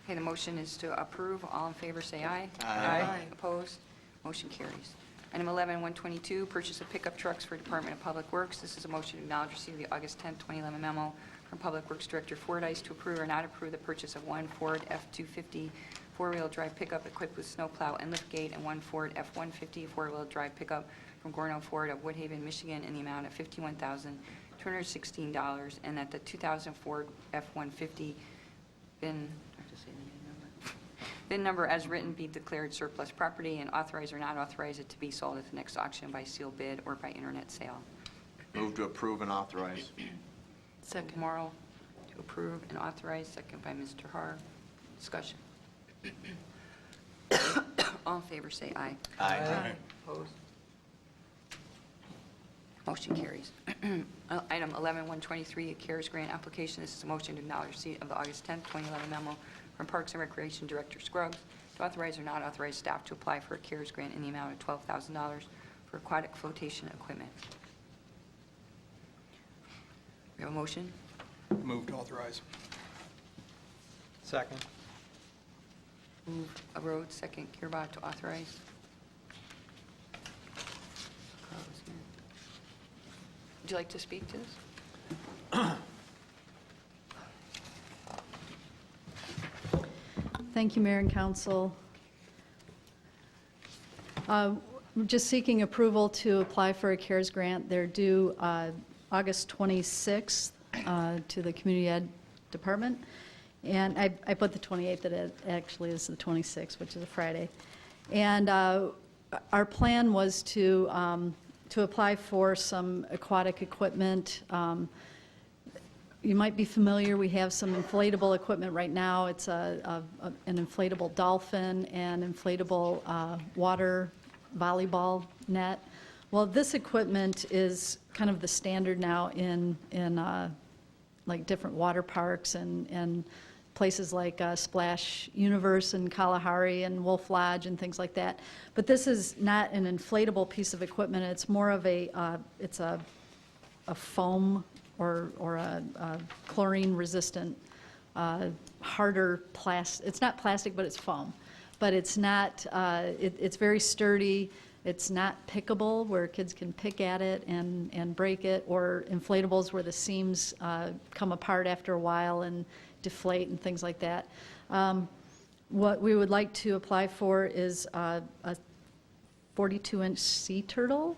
Okay, the motion is to approve. All in favor, say aye. Aye. Opposed? Motion carries. Item 11, 122, purchase of pickup trucks for Department of Public Works. This is a motion to acknowledge receipt of the August 10, 2011 memo from Public Works Director Fordyce to approve or not approve the purchase of one Ford F-250 four-wheel drive pickup equipped with snowplow and liftgate and one Ford F-150 four-wheel drive pickup from Gorno Ford of Woodhaven, Michigan, in the amount of $51,216, and that the 2000 Ford F-150 VIN number as written be declared surplus property, and authorize or not authorize it to be sold at the next auction by sealed bid or by internet sale. Move to approve and authorize. Second. Morrow to approve and authorize, second by Mr. Har. Discussion. All in favor, say aye. Aye. Opposed? Motion carries. Item 11-123, a CARES grant application. This is a motion to acknowledge receipt of the August 10th, 2011 memo from Parks and Recreation Director Scruggs to authorize or not authorize staff to apply for a CARES grant in the amount of $12,000 for aquatic flotation equipment. We have a motion? Move to authorize. Second. Move Rhodes, second Kirbach to authorize. Carlos here. Would you like to speak to this? Thank you, Mayor and Council. We're just seeking approval to apply for a CARES grant. They're due August 26th to the Community Ed Department. And I put the 28th, but it actually is the 26th, which is a Friday. And our plan was to apply for some aquatic equipment. You might be familiar, we have some inflatable equipment right now. It's an inflatable dolphin and inflatable water volleyball net. Well, this equipment is kind of the standard now in like different water parks and places like Splash Universe in Kalahari and Wolf Lodge and things like that. But this is not an inflatable piece of equipment. It's more of it's a foam or a chlorine-resistant, harder plastic. It's not plastic, but it's foam. But it's not. It's very sturdy. It's not pickable, where kids can pick at it and break it, or inflatables where the seams come apart after a while and deflate and things like that. What we would like to apply for is a 42-inch sea turtle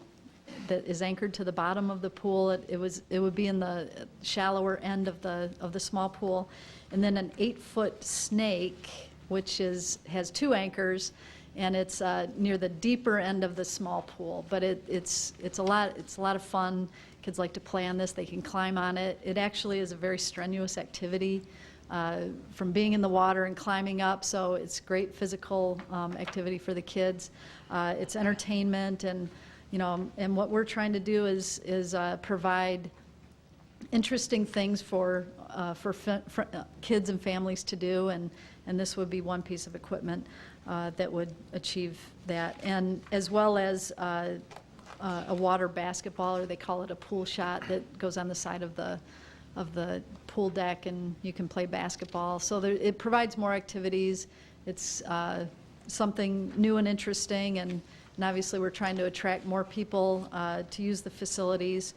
that is anchored to the bottom of the pool. It would be in the shallower end of the small pool, and then an 8-foot snake, which has 2 anchors, and it's near the deeper end of the small pool. But it's a lot of fun. Kids like to play on this. They can climb on it. It actually is a very strenuous activity, from being in the water and climbing up. So it's great physical activity for the kids. It's entertainment, and and what we're trying to do is provide interesting things for kids and families to do, and this would be one piece of equipment that would achieve that, and as well as a water basketball, or they call it a pool shot, that goes on the side of the pool deck, and you can play basketball. So it provides more activities. It's something new and interesting, and obviously we're trying to attract more people to use the facilities.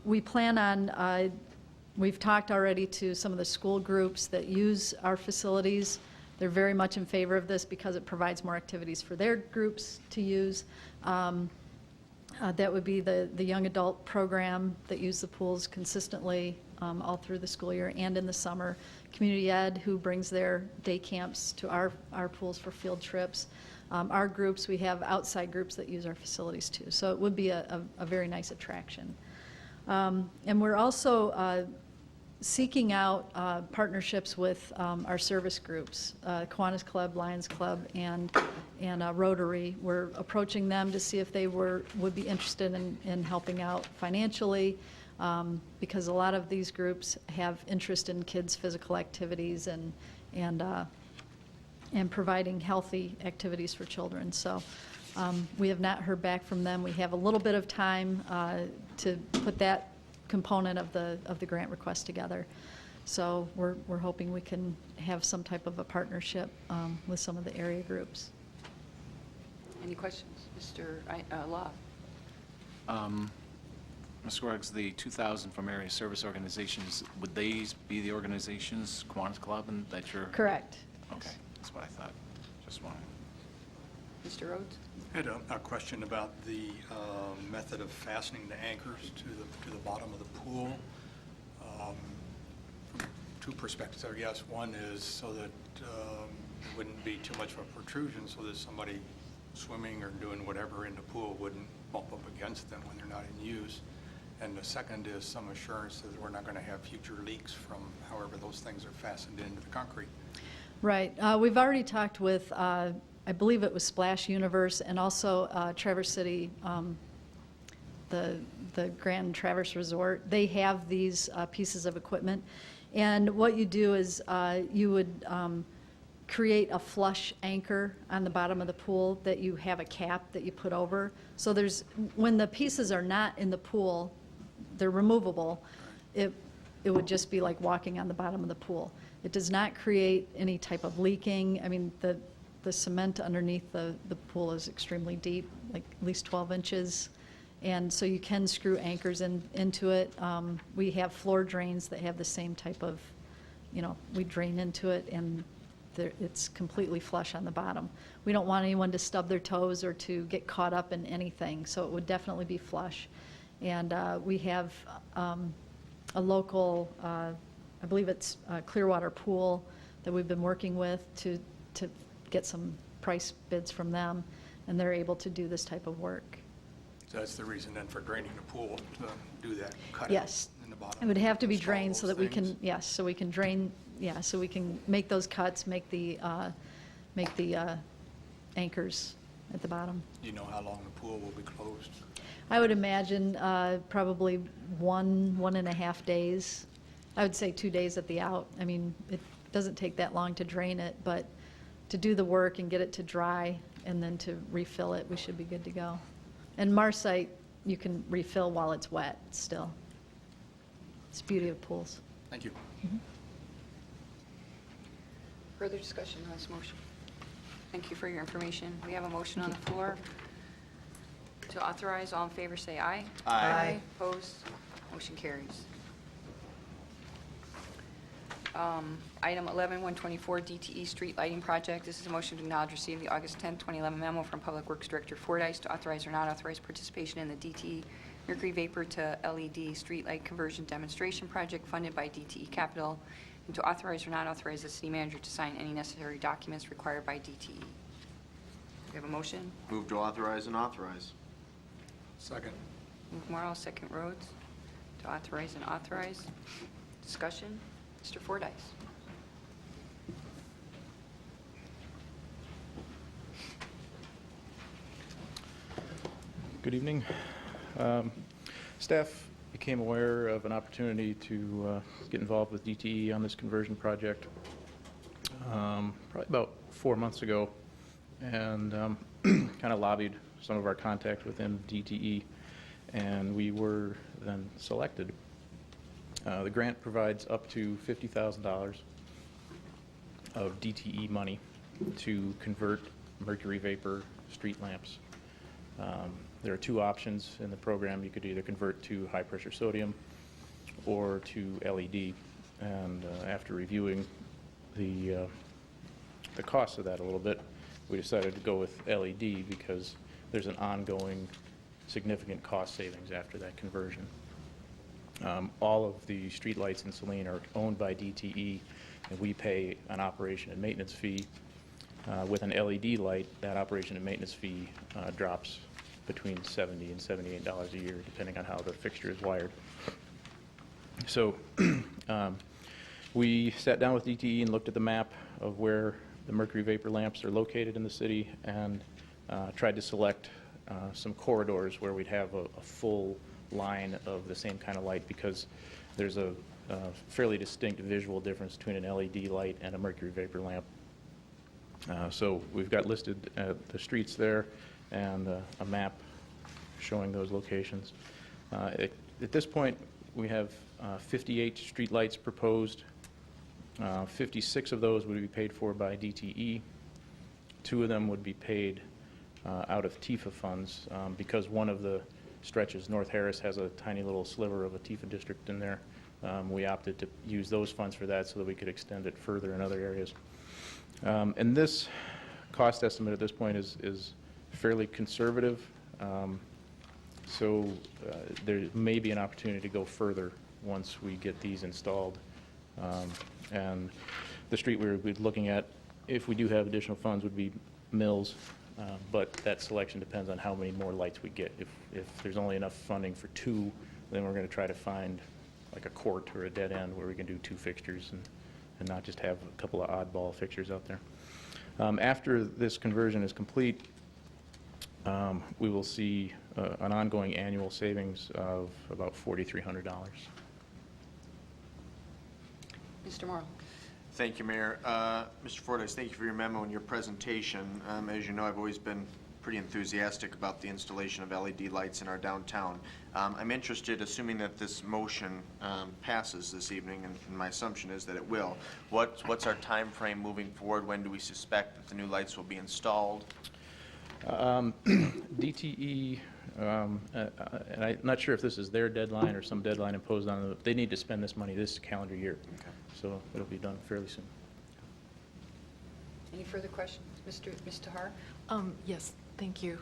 We plan on, we've talked already to some of the school groups that use our facilities. They're very much in favor of this because it provides more activities for their groups to use. That would be the young adult program that use the pools consistently all through the school year and in the summer. Community Ed, who brings their day camps to our pools for field trips. Our groups, we have outside groups that use our facilities too. So it would be a very nice attraction. And we're also seeking out partnerships with our service groups, Kiwanis Club, Lions Club, and Rotary. We're approaching them to see if they would be interested in helping out financially, because a lot of these groups have interest in kids' physical activities and providing healthy activities for children. So we have not heard back from them. We have a little bit of time to put that component of the grant request together. So we're hoping we can have some type of a partnership with some of the area groups. Any questions? Mr. Love? Ms. Scruggs, the 2,000 from area service organizations, would these be the organizations, Kiwanis Club, and that you're? Correct. Okay, that's what I thought. Just one. Mr. Rhodes? I had a question about the method of fastening the anchors to the bottom of the pool. From two perspectives, I guess. One is so that it wouldn't be too much of a protrusion, so that somebody swimming or doing whatever in the pool wouldn't bump up against them when they're not in use. And the second is some assurance that we're not going to have future leaks from however those things are fastened into the concrete. Right. We've already talked with, I believe it was Splash Universe, and also Traverse City, the Grand Traverse Resort. They have these pieces of equipment. And what you do is you would create a flush anchor on the bottom of the pool that you have a cap that you put over. So when the pieces are not in the pool, they're removable. It would just be like walking on the bottom of the pool. It does not create any type of leaking. I mean, the cement underneath the pool is extremely deep, like at least 12 inches. And so you can screw anchors into it. We have floor drains that have the same type of, we drain into it and it's completely flush on the bottom. We don't want anyone to stub their toes or to get caught up in anything, so it would definitely be flush. And we have a local, I believe it's Clearwater Pool, that we've been working with to get some price bids from them, and they're able to do this type of work. So that's the reason then for draining the pool, to do that cut Yes. in the bottom. It would have to be install drained so those that we things. can, yes, so we can drain, so we can make those cuts, make the anchors at the bottom. Do you know how long the pool will be closed? I would imagine probably 1.5 days. I would say 2 days at the out. I mean, it doesn't take that long to drain it, but to do the work and get it to dry and then to refill it, we should be good to go. And Marsite, you can refill while it's wet still. It's the beauty of pools. Thank you. Further discussion on this motion? Thank you for your information. We have a motion on the floor to authorize. All in favor, say aye. Aye. Opposed? Motion carries. Item 11-124, DTE Street Lighting Project. This is a motion to acknowledge receipt of the August 10, 2011 memo from Public Works Director Fordyce to authorize or not authorize participation in the DTE Mercury Vapor to LED Streetlight Conversion Demonstration Project funded by DTE Capital, and to authorize or not authorize the city manager to sign any necessary documents required by DTE. Do we have a motion? Move to authorize and authorize. Second. Move Morrow, second Rhodes. To authorize and authorize. Discussion? Mr. Fordyce. Good evening. Staff became aware of an opportunity to get involved with DTE on this conversion project probably about 4 months ago, and kind of lobbied some of our contact within DTE, and we were then selected. The grant provides up to $50,000 of DTE money to convert mercury vapor street lamps. There are two options in the program. You could either convert to high-pressure sodium or to LED. And after reviewing the cost of that a little bit, we decided to go with LED because there's an ongoing significant cost savings after that conversion. All of the street lights in Saline are owned by DTE, and we pay an operation and maintenance fee. With an LED light, that operation and maintenance fee drops between $70 and $78 a year, depending on how the fixture is wired. So we sat down with DTE and looked at the map of where the mercury vapor lamps are located in the city, and tried to select some corridors where we'd have a full line of the same kind of light, because there's a fairly distinct visual difference between an LED light and a mercury vapor lamp. So we've got listed the streets there and a map showing those locations. At this point, we have 58 street lights proposed. 56 of those would be paid for by DTE. 2 of them would be paid out of TIFA funds, because one of the stretches. North Harris has a tiny little sliver of a TIFA district in there. We opted to use those funds for that so that we could extend it further in other areas. And this cost estimate at this point is fairly conservative. So there may be an opportunity to go further once we get these installed. And the street we're looking at, if we do have additional funds, would be Mills, but that selection depends on how many more lights we get. If there's only enough funding for 2, then we're going to try to find like a court or a dead end where we can do 2 fixtures and not just have a couple of oddball fixtures out there. After this conversion is complete, we will see an ongoing annual savings of about $4,300. Mr. Morrow. Thank you, Mayor. Mr. Fordyce, thank you for your memo and your presentation. As you know, I've always been pretty enthusiastic about the installation of LED lights in our downtown. I'm interested, assuming that this motion passes this evening, and my assumption is that it will. What's our time frame moving forward? When do we suspect that the new lights will be installed? DTE, and I'm not sure if this is their deadline or some deadline imposed on them. They need to spend this money this calendar year. Okay. So it'll be done fairly soon. Any further questions? Ms. Tahar? Yes, thank you.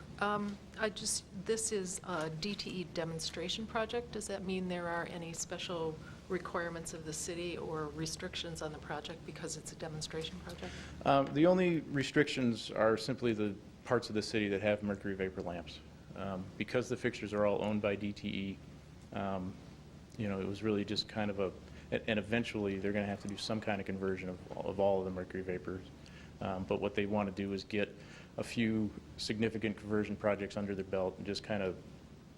This is a DTE demonstration project. Does that mean there are any special requirements of the city or restrictions on the project because it's a demonstration project? The only restrictions are simply the parts of the city that have mercury vapor lamps. Because the fixtures are all owned by DTE, it was really just kind of and eventually they're going to have to do some kind of conversion of all of the mercury vapors. But what they want to do is get a few significant conversion projects under their belt and just kind of,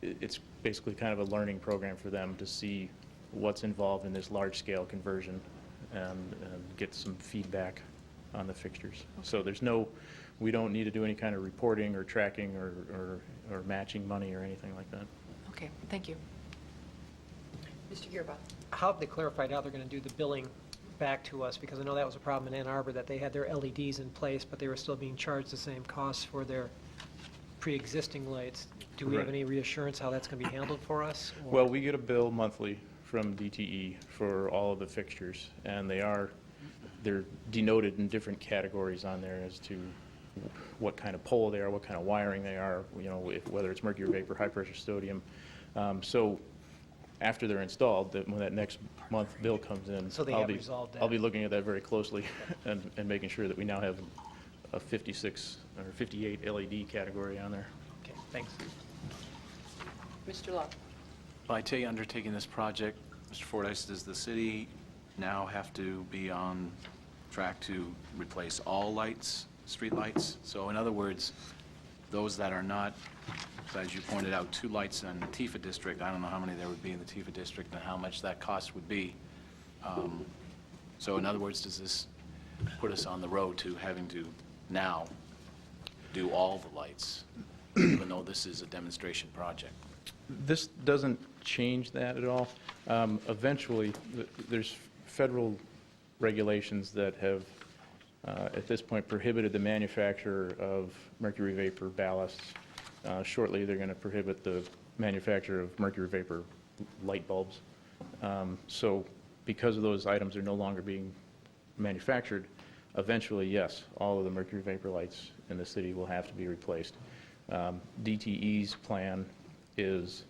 it's basically kind of a learning program for them to see what's involved in this large-scale conversion and get some feedback on the fixtures. So we don't need to do any kind of reporting or tracking or matching money or anything like that. Okay, thank you. Mr. Gearba. How have they clarified how they're going to do the billing back to us? Because I know that was a problem in Ann Arbor, that they had their LEDs in place, but they were still being charged the same costs for their pre-existing lights. Do we have Right. any reassurance how that's going to be handled for us? or- Well, we get a bill monthly from DTE for all of the fixtures, and they're denoted in different categories on there as to what kind of pole they are, what kind of wiring they are, whether it's mercury vapor, high pressure sodium. So after they're installed, when that next month bill comes in, So they have resolved that. I'll be looking at that very closely and making sure that we now have a 56 or 58 LED category on there. Okay, thanks. Mr. Love. By undertaking this project, Mr. Fordyce, does the city now have to be on track to replace all lights, street lights? So in other words, those that are not, as you pointed out, 2 lights in the Tifa district, I don't know how many there would be in the Tifa district and how much that cost would be. So in other words, does this put us on the road to having to now do all the lights, even though this is a demonstration project? This doesn't change that at all. Eventually, there's federal regulations that have, at this point, prohibited the manufacture of mercury vapor ballasts. Shortly, they're going to prohibit the manufacture of mercury vapor light bulbs. So because of those items are no longer being manufactured, eventually, yes, all of the mercury vapor lights in the city will have to be replaced. DTE's plan is,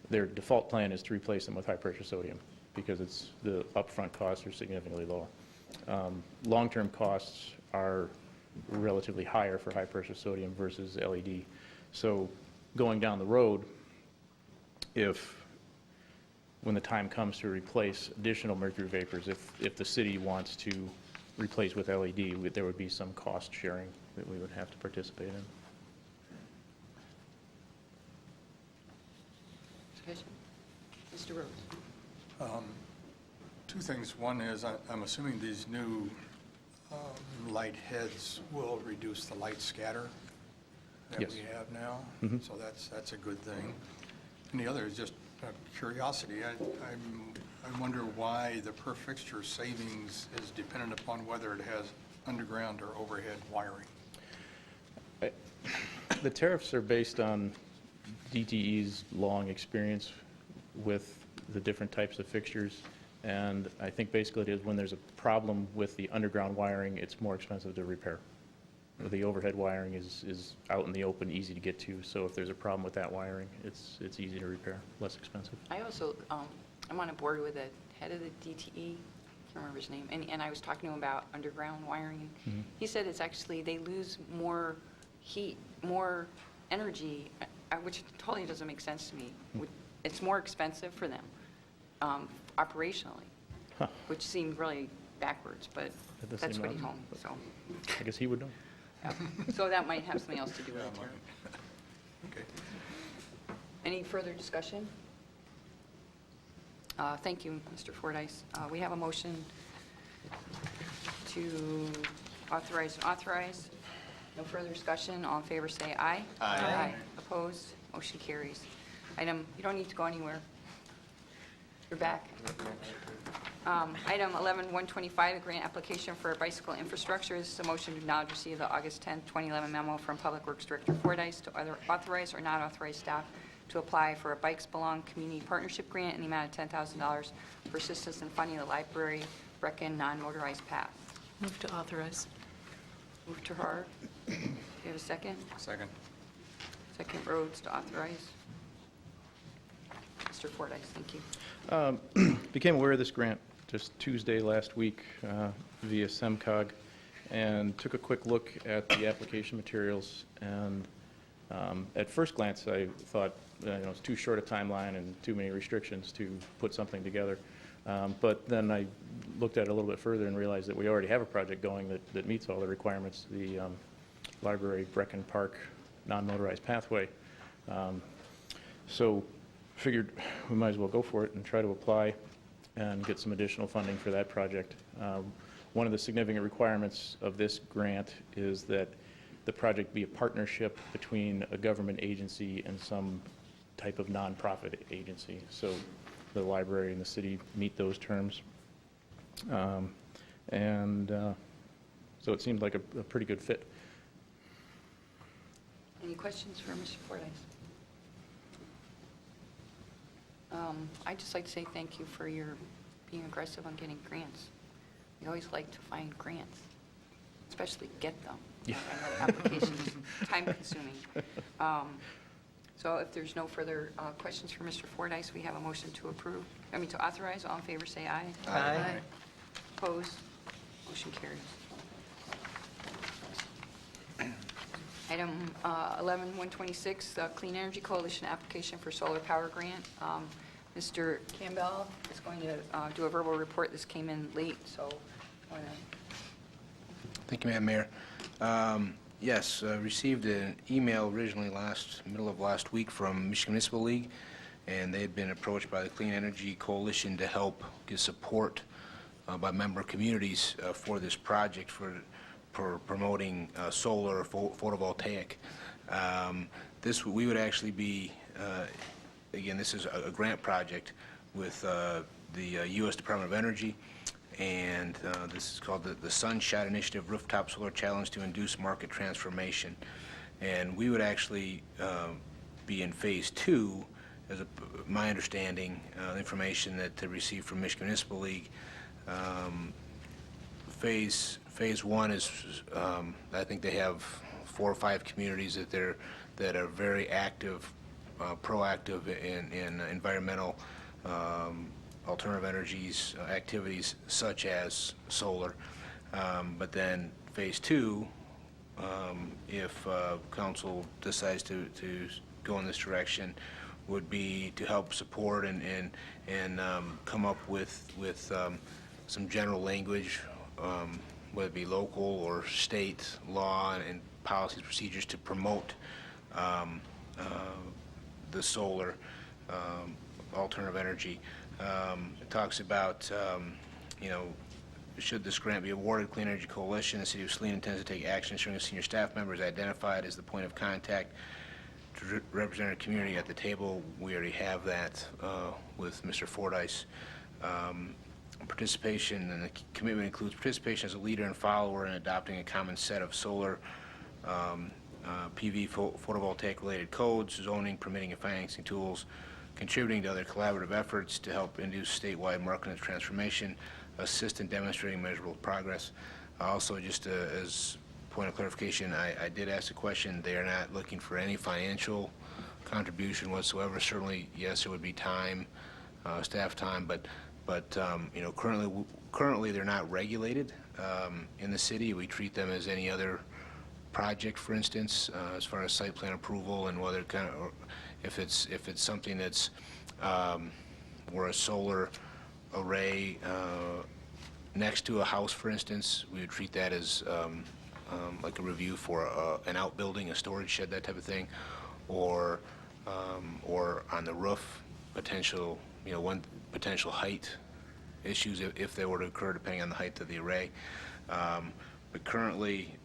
their default plan is to replace them with high-pressure sodium because the upfront costs are significantly lower. Long-term costs are relatively higher for high-pressure sodium versus LED. So going down the road, when the time comes to replace additional mercury vapors, if the city wants to replace with LED, there would be some cost sharing that we would have to participate in. Mr. Rhodes. 2 things. One is, I'm assuming these new light heads will reduce the light scatter that Yes. we have now. Mhm. So that's a good thing. And the other is just curiosity. I wonder why the per fixture savings is dependent upon whether it has underground or overhead wiring. The tariffs are based on DTE's long experience with the different types of fixtures, and I think basically it is when there's a problem with the underground wiring, it's more expensive to repair. The overhead wiring is out in the open, easy to get to, so if there's a problem with that wiring, it's easy to repair, less expensive. I also, I'm on a board with the head of the DTE, can't remember his name, and I was talking to him about underground wiring. Mhm. He said it's actually, they lose more heat, more energy, which totally doesn't make sense to me. It's more expensive for them operationally, Huh. which seemed really backwards, but That does that's seem what he odd, told me, but so. I guess he would know. Yeah. So that might have something else to do with it, too. Okay. Any further discussion? Thank you, Mr. Fordyce. We have a motion to authorize and authorize. No further discussion. All in favor, say aye. Aye. Opposed? Motion carries. Item, you don't need to go anywhere. You're back. Item 11-125, a grant application for bicycle infrastructure. This is a motion to acknowledge receipt of the August 10, 2011 memo from Public Works Director Fordyce to either authorize or not authorize staff to apply for a Bikes Belong Community Partnership Grant in the amount of $10,000 for assistance in funding the library Brecken non-motorized path. Move to authorize. Move to her. Do you have a second? Second. Second, Rhodes, to authorize. Mr. Fordyce, thank you. Became aware of this grant just Tuesday last week via SEMCOG, and took a quick look at the application materials, and at first glance I thought it's too short a timeline and too many restrictions to put something together. But then I looked at it a little bit further and realized that we already have a project going that meets all the requirements, the Library Brecken Park non-motorized pathway. So figured we might as well go for it and try to apply and get some additional funding for that project. One of the significant requirements of this grant is that the project be a partnership between a government agency and some type of nonprofit agency. So the library and the city meet those terms. So it seemed like a pretty good fit. Any questions for Mr. Fordyce? I'd just like to say thank you for your being aggressive on getting grants. We always like to find grants, especially get them. Yeah. I know applications, time consuming. So if there's no further questions for Mr. Fordyce, we have a motion to approve, to authorize. All in favor, say aye. Aye. Opposed? Motion carries. Item 11-126, Clean Energy Coalition application for solar power grant. Mr. Campbell is going to do a verbal report. This came in late, so I want to... Thank you, Madam Mayor. Yes, received an email originally middle of last week from Michigan Municipal League, and they had been approached by the Clean Energy Coalition to help get support by member communities for this project for promoting solar photovoltaic. We would actually be, again, this is a grant project with the U.S. Department of Energy, and this is called the Sunshot Initiative Rooftop Solar Challenge to Induce Market Transformation. And we would actually be in Phase 2, as my understanding, information that they received from Michigan Municipal League. Phase 1 is, I think they have 4 or 5 communities that are very active, proactive in environmental alternative energies activities such as solar. But then Phase 2, if council decides to go in this direction, would be to help support and come up with some general language, whether it be local or state law and policies, procedures to promote the solar alternative energy. It talks about, should this grant be awarded, Clean Energy Coalition, the City of Saline intends to take action ensuring a senior staff member is identified as the point of contact to represent our community at the table. We already have that with Mr. Fordyce. Participation, and the commitment includes participation as a leader and follower in adopting a common set of solar PV photovoltaic-related codes, zoning, permitting, and financing tools, contributing to other collaborative efforts to help induce statewide market transformation, assist in demonstrating measurable progress. Also, just as point of clarification, I did ask a question. They are not looking for any financial contribution whatsoever. Certainly, yes, it would be time, staff time, but you know, currently they're not regulated in the city. We treat them as any other project, for instance, as far as site plan approval, and whether or if it's something that's where a solar array next to a house, for instance, we would treat that as like a review for an outbuilding, a storage shed, that type of thing, or on the roof, potential, you know, one potential height issues if they were to occur, depending on the height of the array. But currently,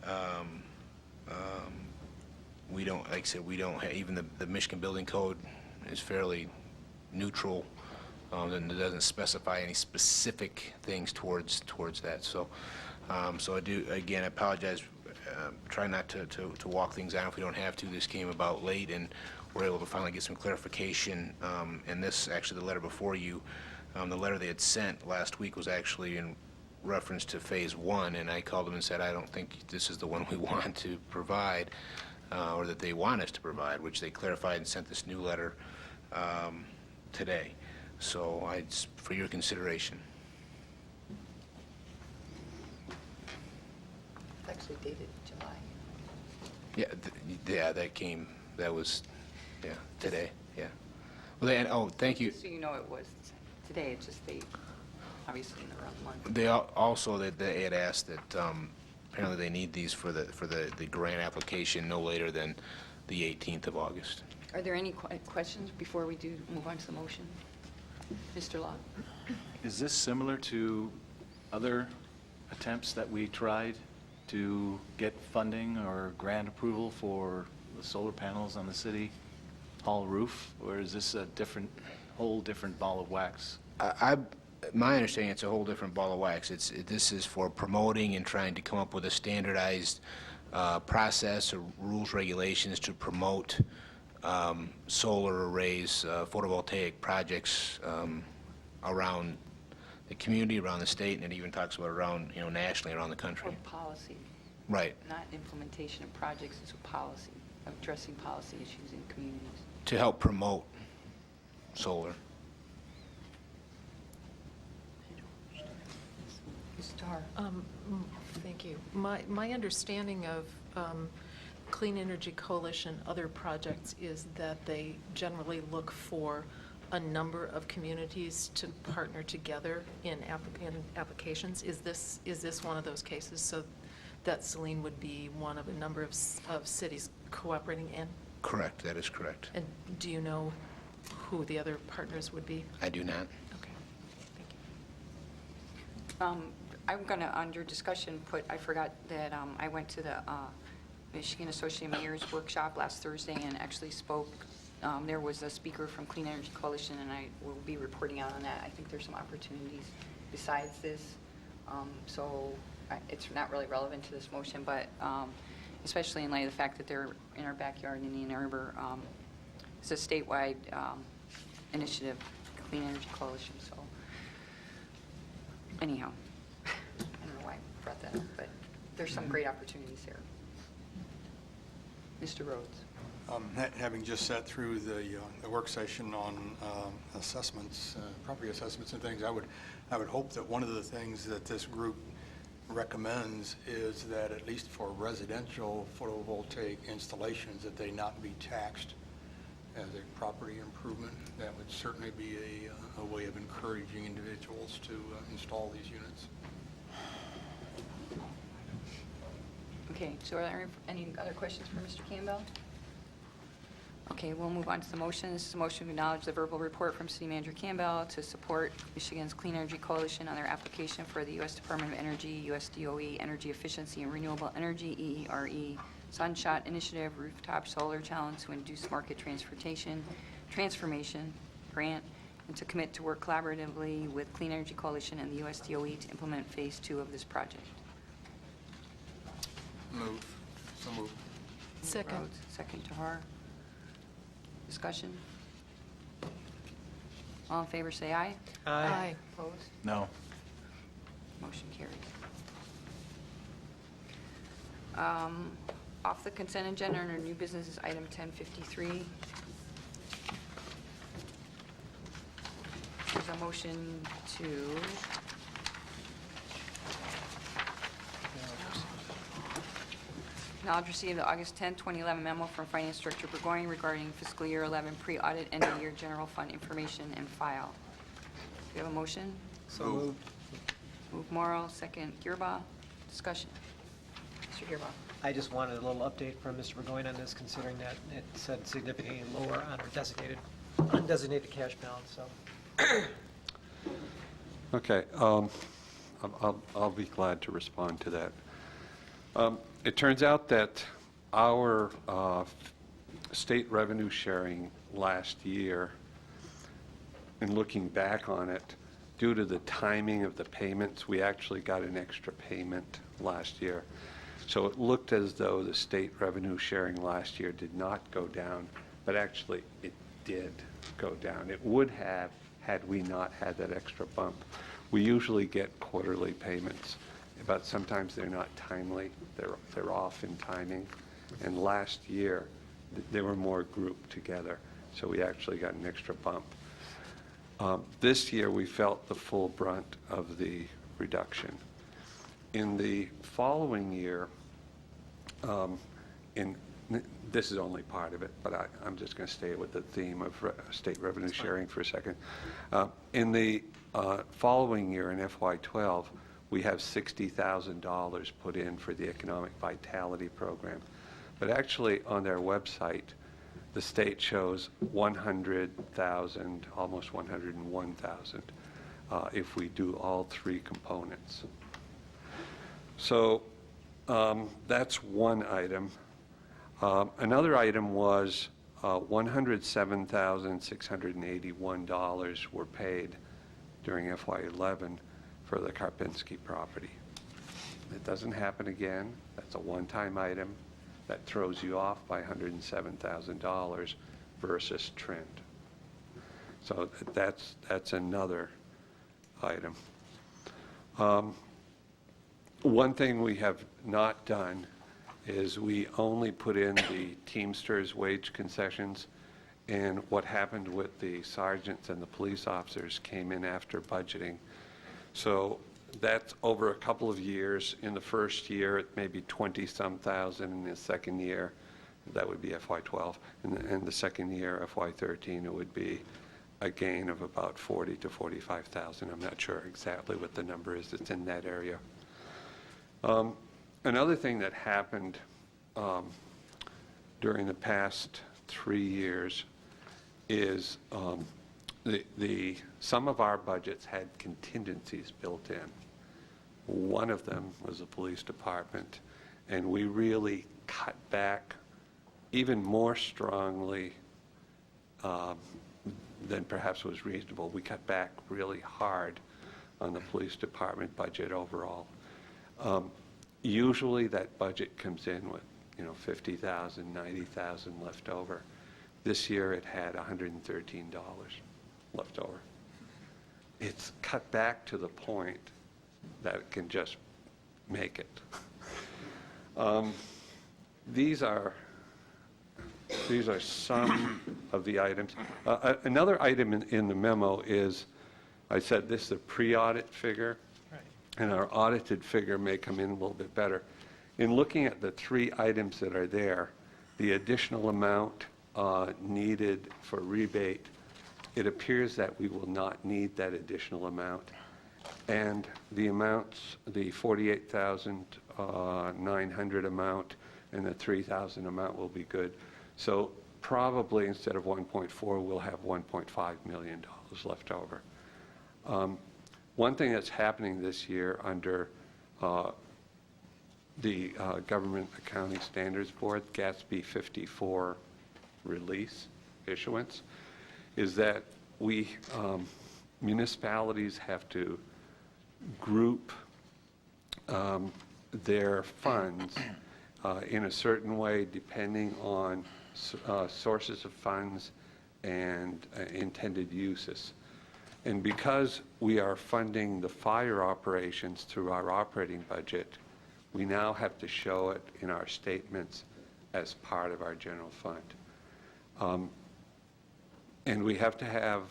we don't, like I said, we don't have, even the Michigan Building Code is fairly neutral, and it doesn't specify any specific things towards that. So, so I do, again, I apologize, try not to walk things out if we don't have to. This came about late, and we're able to finally get some clarification. And this, actually, the letter before you, the letter they had sent last week was actually in reference to Phase 1, and I called them and said, I don't think this is the one we want to provide, or that they want us to provide, which they clarified and sent this new letter today. So it's for your consideration. It's actually dated July. Yeah, that was today, yeah. Well, then, oh, thank you. So you know it was today, it's just they, obviously in the wrong month. They also, they had asked that apparently they need these for the grant application no later than the 18th of August. Are there any questions before we do move on to the motion? Mr. Law? Is this similar to other attempts that we tried to get funding or grant approval for the solar panels on the city hall roof, or is this a whole different ball of wax? My understanding, it's a whole different ball of wax. This is for promoting and trying to come up with a standardized process or rules, regulations to promote solar arrays, photovoltaic projects around the community, around the state, and it even talks about around, you know, nationally around the country. Or policy. Right. Not implementation of projects, it's a policy, addressing policy issues in communities. To help promote solar. Star. Thank you. My understanding of Clean Energy Coalition, other projects, is that they generally look for a number of communities to partner together in applications. Is this one of those cases, so that Saline would be one of a number of cities cooperating in? Correct, that is correct. And do you know who the other partners would be? I do not. Okay, thank you. I'm going to, under discussion, I forgot that I went to the Michigan Association of Mayors workshop last Thursday and actually spoke. There was a speaker from Clean Energy Coalition, and I will be reporting out on that. I think there's some opportunities besides this. So it's not really relevant to this motion, but especially in light of the fact that they're in our backyard in Indian Arbor. It's a statewide initiative, Clean Energy Coalition. So anyhow, I don't know why I brought that up, but there's some great opportunities there. Mr. Rhodes. Having just sat through the work session on assessments, property assessments and things, I would hope that one of the things that this group recommends is that at least for residential photovoltaic installations, that they not be taxed as a property improvement. That would certainly be a way of encouraging individuals to install these units. Okay, so are there any other questions for Mr. Campbell? Okay, we'll move on to the motion. This is a motion to acknowledge the verbal report from City Manager Campbell to support Michigan's Clean Energy Coalition on their application for the U.S. Department of Energy, U.S. DOE Energy Efficiency and Renewable Energy, EERE, Sunshot Initiative Rooftop Solar Challenge to induce market transformation grant, and to commit to work collaboratively with Clean Energy Coalition and the U.S. DOE to implement Phase 2 of this project. Move. So move. Second. Rhodes, second Tahar. Discussion? All in favor, say aye. Aye. Opposed? No. Motion carries. Off the consent agenda, under new business is item 1053. There's a motion to acknowledge receipt of the August 10, 2011 memo from Finance Director Burgoyne regarding fiscal year 11 pre-audit end-of-year general fund information and file. Do you have a motion? So moved. Move Morrow, second Gearba. Discussion. Mr. Gearba. I just wanted a little update from Mr. Burgoyne on this, considering that it said significantly lower on our undesignated cash balance, so. Okay, I'll be glad to respond to that. It turns out that our state revenue sharing last year, in looking back on it, due to the timing of the payments, we actually got an extra payment last year. So it looked as though the state revenue sharing last year did not go down, but actually it did go down. It would have had we not had that extra bump. We usually get quarterly payments, but sometimes they're not timely. They're off in timing. And last year, they were more grouped together, so we actually got an extra bump. This year, we felt the full brunt of the reduction. In the following year, this is only part of it, but I'm just going to stay with the theme of state revenue sharing for a second. In the following year, in FY12, we have $60,000 put in for the Economic Vitality Program. But actually, on their website, the state shows 100,000, almost 101,000, if we do all three components. So that's one item. Another item was $107,681 were paid during FY11 for the Karpinski property. It doesn't happen again. That's a one-time item. That throws you off by $107,000 versus trend. So that's another item. One thing we have not done is we only put in the Teamsters wage concessions, and what happened with the sergeants and the police officers came in after budgeting. So that's over a couple of years. In the first year, it may be 20-some thousand. In the second year, that would be FY12. In the second year, FY13, it would be a gain of about 40 to 45,000. I'm not sure exactly what the number is. It's in that area. Another thing that happened during the past 3 years is some of our budgets had contingencies built in. One of them was the police department, and we really cut back even more strongly than perhaps was reasonable. We cut back really hard on the police department budget overall. Usually that budget comes in with, $50,000, $90,000 left over. This year it had $113 left over. It's cut back to the point that it can just make it. These are some of the items. Another item in the memo is, I said this is a pre-audit figure, and our audited figure may come in a little bit better. In looking at the three items that are there, the additional amount needed for rebate, it appears that we will not need that additional amount. And the amounts, the $48,900 amount and the $3,000 amount will be good. So probably instead of 1.4, we'll have $1.5 million left over. One thing that's happening this year under the Government Accounting Standards Board, GASB 54 release issuance, is that municipalities have to group their funds in a certain way depending on sources of funds and intended uses. And because we are funding the fire operations through our operating budget, we now have to show it in our statements as part of our general fund. And we have to have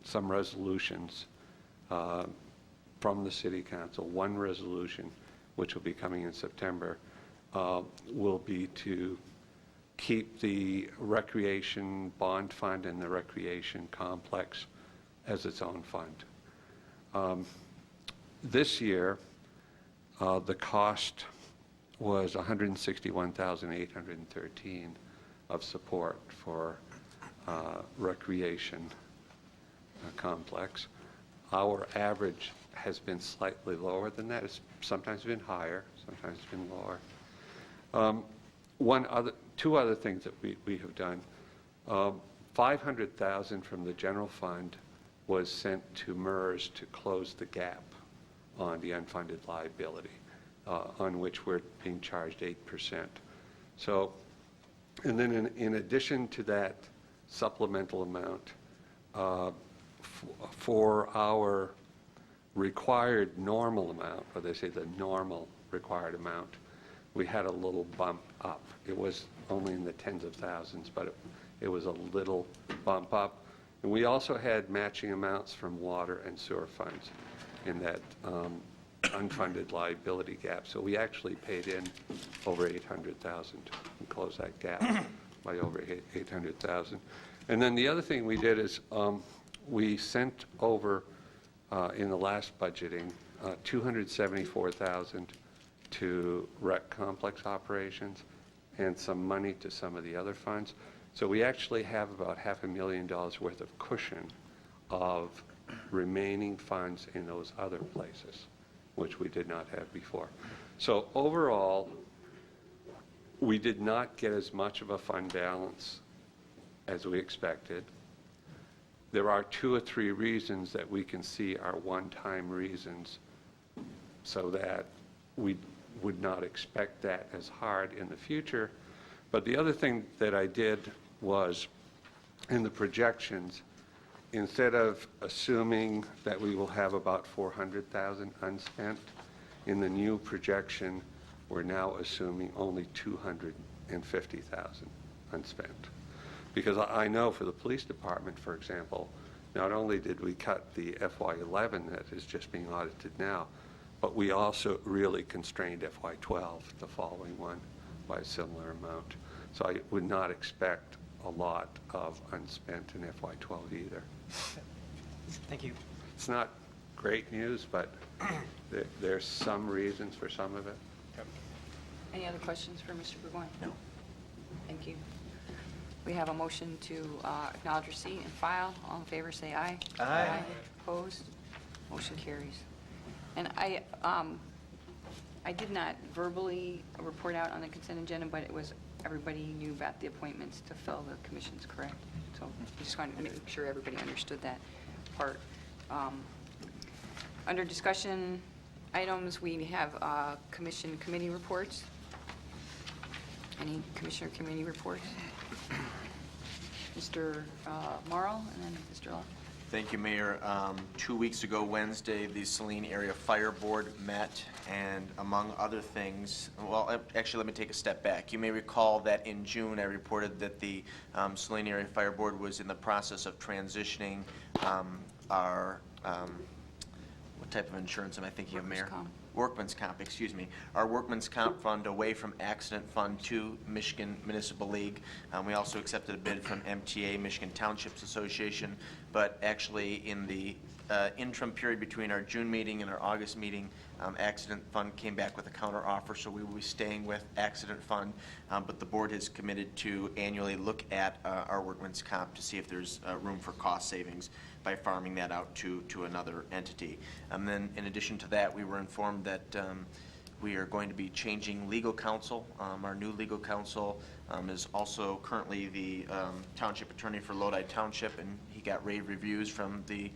some resolutions from the City Council. One resolution, which will be coming in September, will be to keep the recreation bond fund and the recreation complex as its own fund. This year, the cost was $161,813 of support for recreation complex. Our average has been slightly lower than that. It's sometimes been higher, sometimes it's been lower. Two other things that we have done. $500,000 from the general fund was sent to MERS to close the gap on the unfunded liability, on which we're being charged 8%. So, and then in addition to that supplemental amount, for our required normal amount, or they say the normal required amount, we had a little bump up. It was only in the tens of thousands, but it was a little bump up. And we also had matching amounts from water and sewer funds in that unfunded liability gap. So we actually paid in over $800,000 and closed that gap by over $800,000. And then the other thing we did is we sent over in the last budgeting $274,000 to rec complex operations and some money to some of the other funds. So we actually have about $500,000 worth of cushion of remaining funds in those other places, which we did not have before. So overall, we did not get as much of a fund balance as we expected. There are 2 or 3 reasons that we can see are one-time reasons, so that we would not expect that as hard in the future. But the other thing that I did was, in the projections, instead of assuming that we will have about $400,000 unspent, in the new projection, we're now assuming only $250,000 unspent. Because I know for the police department, for example, not only did we cut the FY11 that is just being audited now, but we also really constrained FY12, the following one, by a similar amount. So I would not expect a lot of unspent in FY12 either. Thank you. It's not great news, but there's some reasons for some of it. Any other questions for Mr. Burgoyne? No. Thank you. We have a motion to acknowledge receipt and file. All in favor, say aye. Aye. Opposed? Motion carries. And I did not verbally report out on the consent agenda, but it was, everybody knew about the appointments to fill the commissions, correct? So I just wanted to make sure everybody understood that part. Under discussion items, we have commission committee reports. Any commissioner committee reports? Mr. Morrow and then Mr. Law. Thank you, Mayor. 2 weeks ago, Wednesday, the Saline Area Fire Board met, and among other things, well, actually, let me take a step back. You may recall that in June, I reported that the Saline Area Fire Board was in the process of transitioning our, what type of insurance am I thinking of, Mayor? Workman's Comp, excuse me. Our Workman's Comp fund away from Accident Fund to Michigan Municipal League. We also accepted a bid from MTA, Michigan Townships Association, but actually in the interim period between our June meeting and our August meeting, Accident Fund came back with a counter offer, so we will be staying with Accident Fund, but the board has committed to annually look at our Workman's Comp to see if there's room for cost savings by farming that out to another entity. And then in addition to that, we were informed that we are going to be changing legal counsel. Our new legal counsel is also currently the township attorney for Lodi Township, and he got rave reviews from the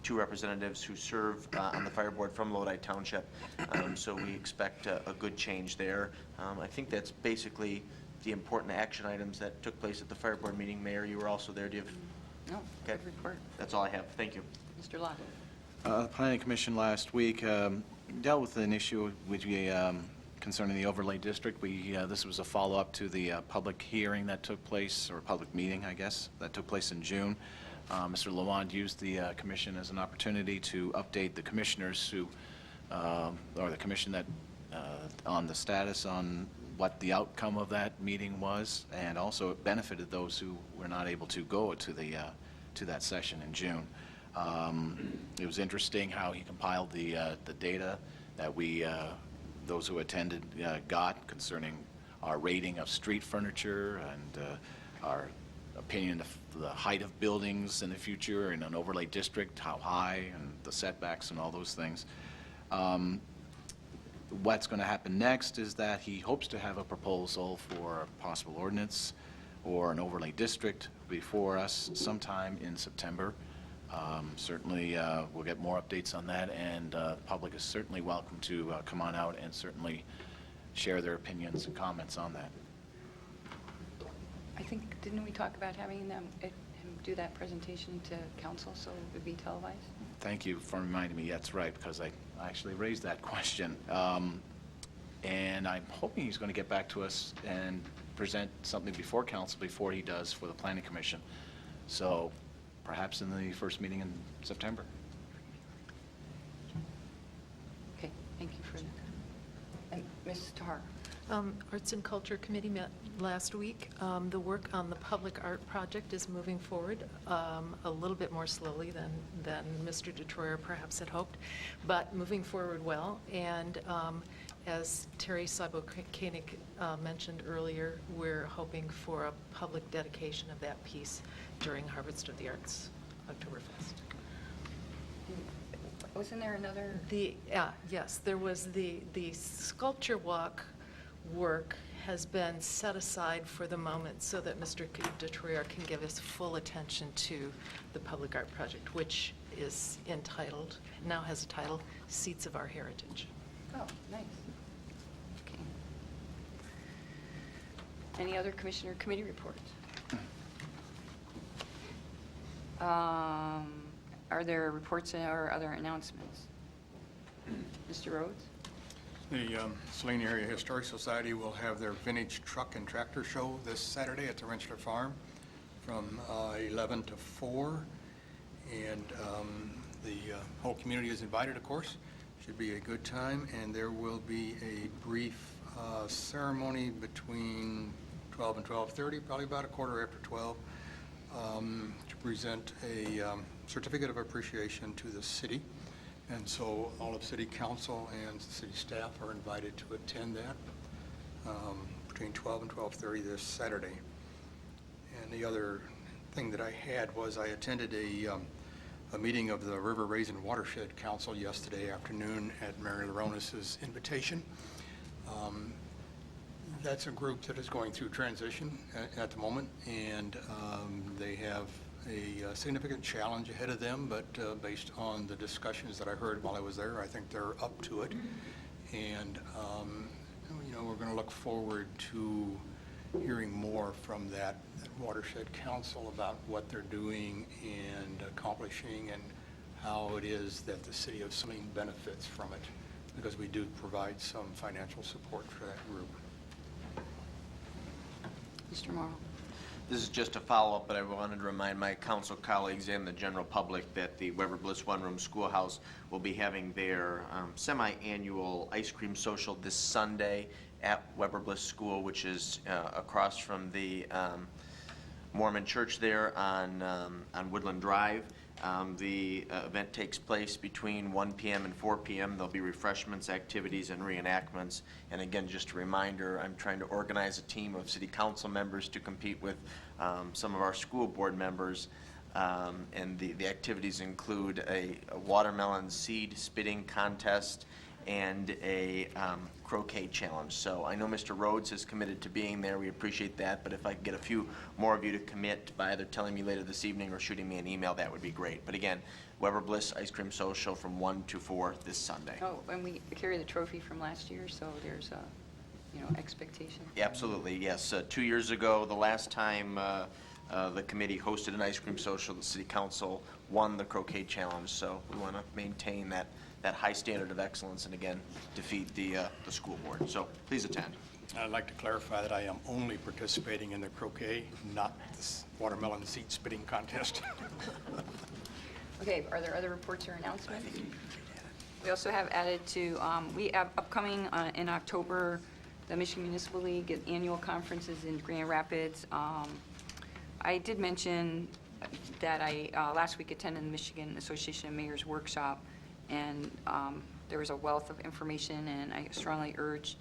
two representatives who serve on the fire board from Lodi Township. So we expect a good change there. I think that's basically the important action items that took place at the fire board meeting. Mayor, you were also there. Do you have? No, Okay. good report. That's all I have. Thank you. Mr. Locke? The Planning Commission last week dealt with an issue which we, concerning the overlay district. This was a follow-up to the public hearing that took place, or public meeting, I guess, that took place in June. Mr. Lalonde used the commission as an opportunity to update the commissioners who, or the commission that, on the status on what the outcome of that meeting was, and also it benefited those who were not able to go to the to that session in June. It was interesting how he compiled the data that we, those who attended, got concerning our rating of street furniture and our opinion of the height of buildings in the future in an overlay district, how high, and the setbacks and all those things. What's going to happen next is that he hopes to have a proposal for a possible ordinance or an overlay district before us sometime in September. Certainly, we'll get more updates on that, and the public is certainly welcome to come on out and certainly share their opinions and comments on that. I think, didn't we talk about having him do that presentation to council, so it would be televised? Thank you for reminding me. That's right, because I actually raised that question. And I'm hoping he's going to get back to us and present something before council before he does for the Planning Commission. So perhaps in the first meeting in September. Okay, thank you for that. And Ms. Tahar? Arts and Culture Committee met last week. The work on the public art project is moving forward a little bit more slowly than Mr. DeTroyer perhaps had hoped, but moving forward well. And as Terry Cybo-Koenig mentioned earlier, we're hoping for a public dedication of that piece during Harvest of the Arts Oktoberfest. Wasn't there another? Yes, there was the sculpture walk work has been set aside for the moment so that Mr. DeTroyer can give us full attention to the public art project, which is entitled, now has a title, Seats of Our Heritage. Oh, nice. Okay. Any other commissioner committee reports? Are there reports or other announcements? Mr. Rhodes? The Saline Area Historic Society will have their vintage truck and tractor show this Saturday at the Rensselaer Farm from 11 to 4. And the whole community is invited, of course. Should be a good time. And there will be a brief ceremony between 12 and 12:30, probably about a quarter after 12, to present a certificate of appreciation to the city. And so all of City Council and city staff are invited to attend that between 12 and 12:30 this Saturday. And the other thing that I had was I attended a meeting of the River Raisin Watershed Council yesterday afternoon at Mary Laronis's invitation. That's a group that is going through transition at the moment, and they have a significant challenge ahead of them, but based on the discussions that I heard while I was there, I think they're up to it. And, you know, we're going to look forward to hearing more from that Watershed Council about what they're doing and accomplishing and how it is that the city of Saline benefits from it, because we do provide some financial support for that group. Mr. Morrow? This is just a follow-up, but I wanted to remind my council colleagues and the general public that the Weber Bliss One Room Schoolhouse will be having their semi-annual ice cream social this Sunday at Weber Bliss School, which is across from the Mormon church there on Woodland Drive. The event takes place between 1 p.m. and 4 p.m. There'll be refreshments, activities, and reenactments. And again, just a reminder, I'm trying to organize a team of city council members to compete with some of our school board members. And the activities include a watermelon seed spitting contest and a croquet challenge. So I know Mr. Rhodes is committed to being there. We appreciate that. But if I could get a few more of you to commit by either telling me later this evening or shooting me an email, that would be great. But again, Weber Bliss Ice Cream Social from 1 to 4 this Sunday. Oh, and we carry the trophy from last year, so there's a, expectation. Absolutely, yes. 2 years ago, the last time the committee hosted an ice cream social, the city council won the croquet challenge. So we want to maintain that high standard of excellence and again defeat the school board. So please attend. I'd like to clarify that I am only participating in the croquet, not this watermelon seed spitting contest. Okay, are there other reports or announcements? We also have added to, we have upcoming in October, the Michigan Municipal League annual conferences in Grand Rapids. I did mention that I last week attended the Michigan Association of Mayors workshop, and there was a wealth of information, and I strongly urge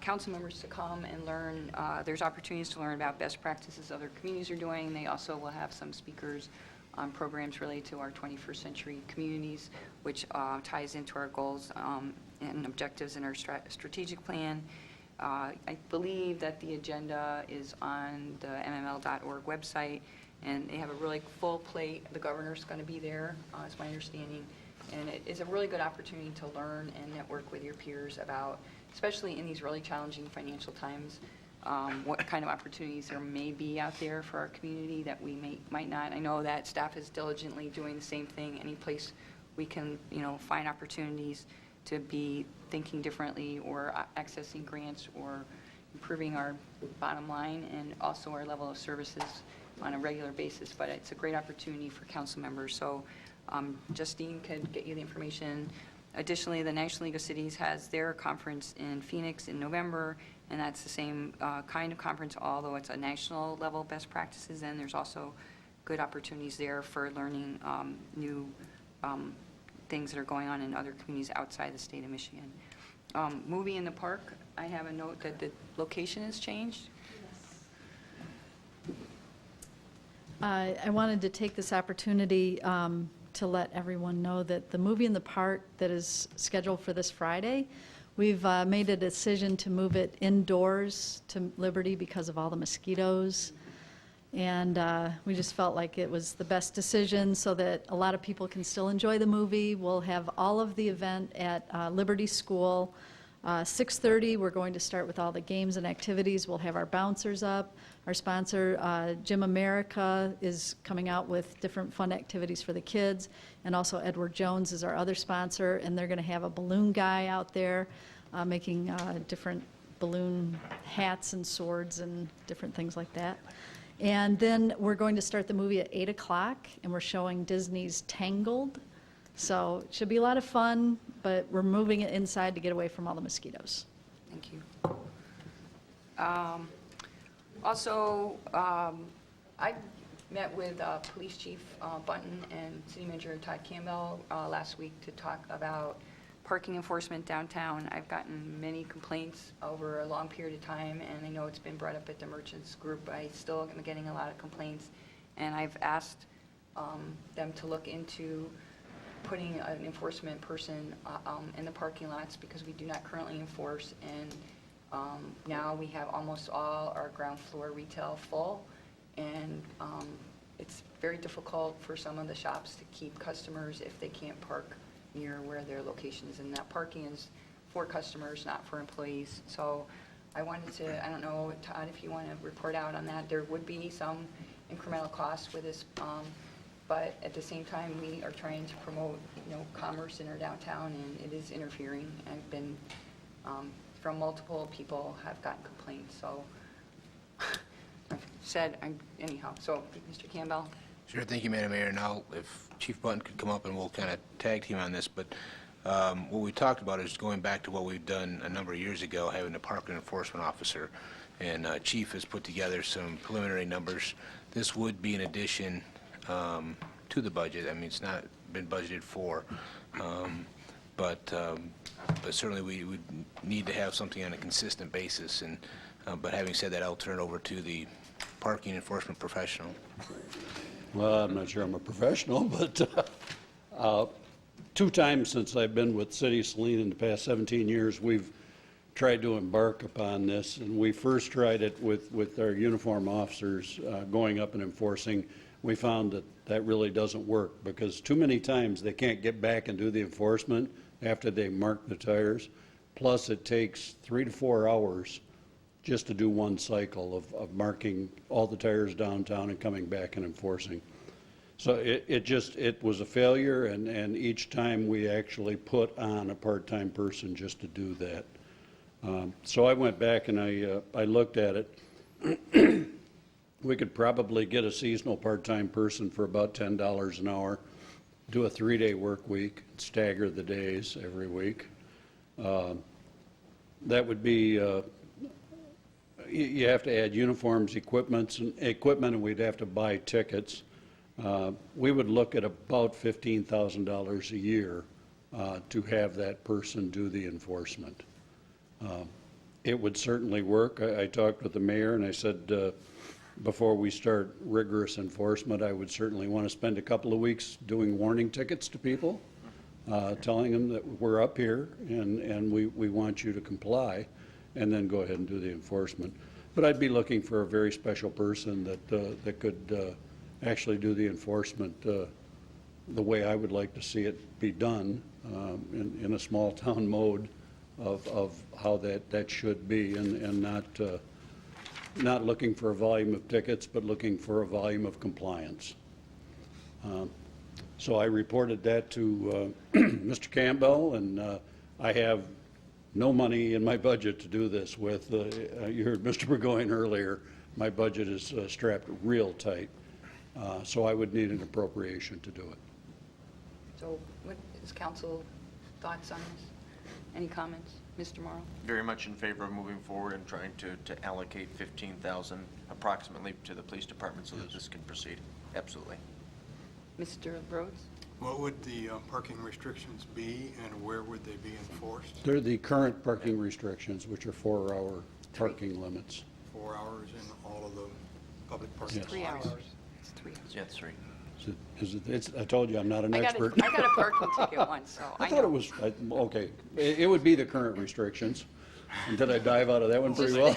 council members to come and learn. There's opportunities to learn about best practices other communities are doing. They also will have some speakers on programs related to our 21st century communities, which ties into our goals and objectives in our strategic plan. I believe that the agenda is on the mml.org website, and they have a really full plate. The governor's going to be there, is my understanding, and it is a really good opportunity to learn and network with your peers about, especially in these really challenging financial times, what kind of opportunities there may be out there for our community that we might not. I know that staff is diligently doing the same thing. Any place we can, find opportunities to be thinking differently or accessing grants or improving our bottom line and also our level of services on a regular basis. But it's a great opportunity for council members. So Justine could get you the information. Additionally, the National League of Cities has their conference in Phoenix in November, and that's the same kind of conference, although it's a national level best practices, and there's also good opportunities there for learning new things that are going on in other communities outside the state of Michigan. Movie in the Park, I have a note that the location has changed. I wanted to take this opportunity to let everyone know that the Movie in the Park that is scheduled for this Friday, we've made a decision to move it indoors to Liberty because of all the mosquitoes. And we just felt like it was the best decision so that a lot of people can still enjoy the movie. We'll have all of the event at Liberty School. 6:30, we're going to start with all the games and activities. We'll have our bouncers up. Our sponsor, Gym America, is coming out with different fun activities for the kids. And also Edward Jones is our other sponsor, and they're going to have a balloon guy out there making different balloon hats and swords and different things like that. And then we're going to start the movie at 8 o'clock, and we're showing Disney's Tangled. So it should be a lot of fun, but we're moving it inside to get away from all the mosquitoes. Thank you. Also, I met with Police Chief Bunton and City Manager Todd Campbell last week to talk about parking enforcement downtown. I've gotten many complaints over a long period of time, and I know it's been brought up at the merchants group. I still am getting a lot of complaints, and I've asked them to look into putting an enforcement person in the parking lots because we do not currently enforce, and now we have almost all our ground floor retail full, and it's very difficult for some of the shops to keep customers if they can't park near where their location is, and that parking is for customers, not for employees. So I wanted to, I don't know, Todd, if you want to report out on that. There would be some incremental costs with this, but at the same time, we are trying to promote, commerce in our downtown, and it is interfering. I've been, from multiple people have gotten complaints, so I've said, anyhow. So, Mr. Campbell? Sure, thank you, Madam Mayor. Now, if Chief Bunton could come up and we'll kind of tag team on this, but what we talked about is going back to what we've done a number of years ago, having a park enforcement officer, and Chief has put together some preliminary numbers. This would be in addition to the budget. I mean, it's not been budgeted for, but certainly we would need to have something on a consistent basis. And but having said that, I'll turn it over to the parking enforcement professional. Well, I'm not sure I'm a professional, but 2 times since I've been with City of Saline in the past 17 years, we've tried to embark upon this, and we first tried it with our uniform officers going up and enforcing. We found that that really doesn't work because too many times they can't get back and do the enforcement after they mark the tires. Plus, it takes 3 to 4 hours just to do one cycle of marking all the tires downtown and coming back and enforcing. So it was a failure, and each time we actually put on a part-time person just to do that. So I went back and I looked at it. We could probably get a seasonal part-time person for about $10 an hour, do a 3-day work week, stagger the days every week. That would be, you have to add uniforms, equipment, and we'd have to buy tickets. We would look at about $15,000 a year to have that person do the enforcement. It would certainly work. I talked with the mayor and I said, before we start rigorous enforcement, I would certainly want to spend a couple of weeks doing warning tickets to people, telling them that we're up here and we want you to comply, and then go ahead and do the enforcement. But I'd be looking for a very special person that could actually do the enforcement the way I would like to see it be done in a small town mode of how that should be, and not looking for a volume of tickets, but looking for a volume of compliance. So I reported that to Mr. Campbell, and I have no money in my budget to do this with. You heard Mr. Burgoyne earlier. My budget is strapped real tight, so I would need an appropriation to do it. So what is council thoughts on this? Any comments? Mr. Morrow? Very much in favor of moving forward and trying to allocate $15,000 approximately to the police department so that this can proceed. Absolutely. Mr. Rhodes? What would the parking restrictions be, and where would they be enforced? They're the current parking restrictions, which are 4-hour parking limits. 4 hours in all of the public parking Yes. lots? 3 hours. It's 3 hours. Yeah, it's 3. I told you I'm not an expert. I got a parking ticket once, so I thought it was, okay. It would be the current restrictions. And did I dive out of that one pretty well?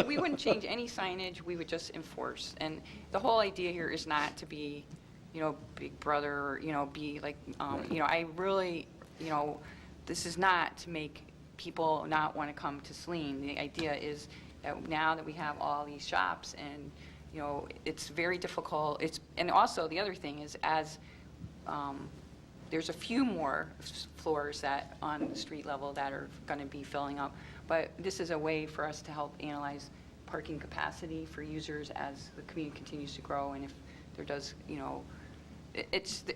We wouldn't change any signage, we would just enforce. And the whole idea here is not to be, big brother, or, be like, I really, this is not to make people not want to come to Saline. The idea is that now that we have all these shops and, it's very difficult. And also the other thing is there's a few more floors that on the street level that are going to be filling up. But this is a way for us to help analyze parking capacity for users as the community continues to grow. And if there does,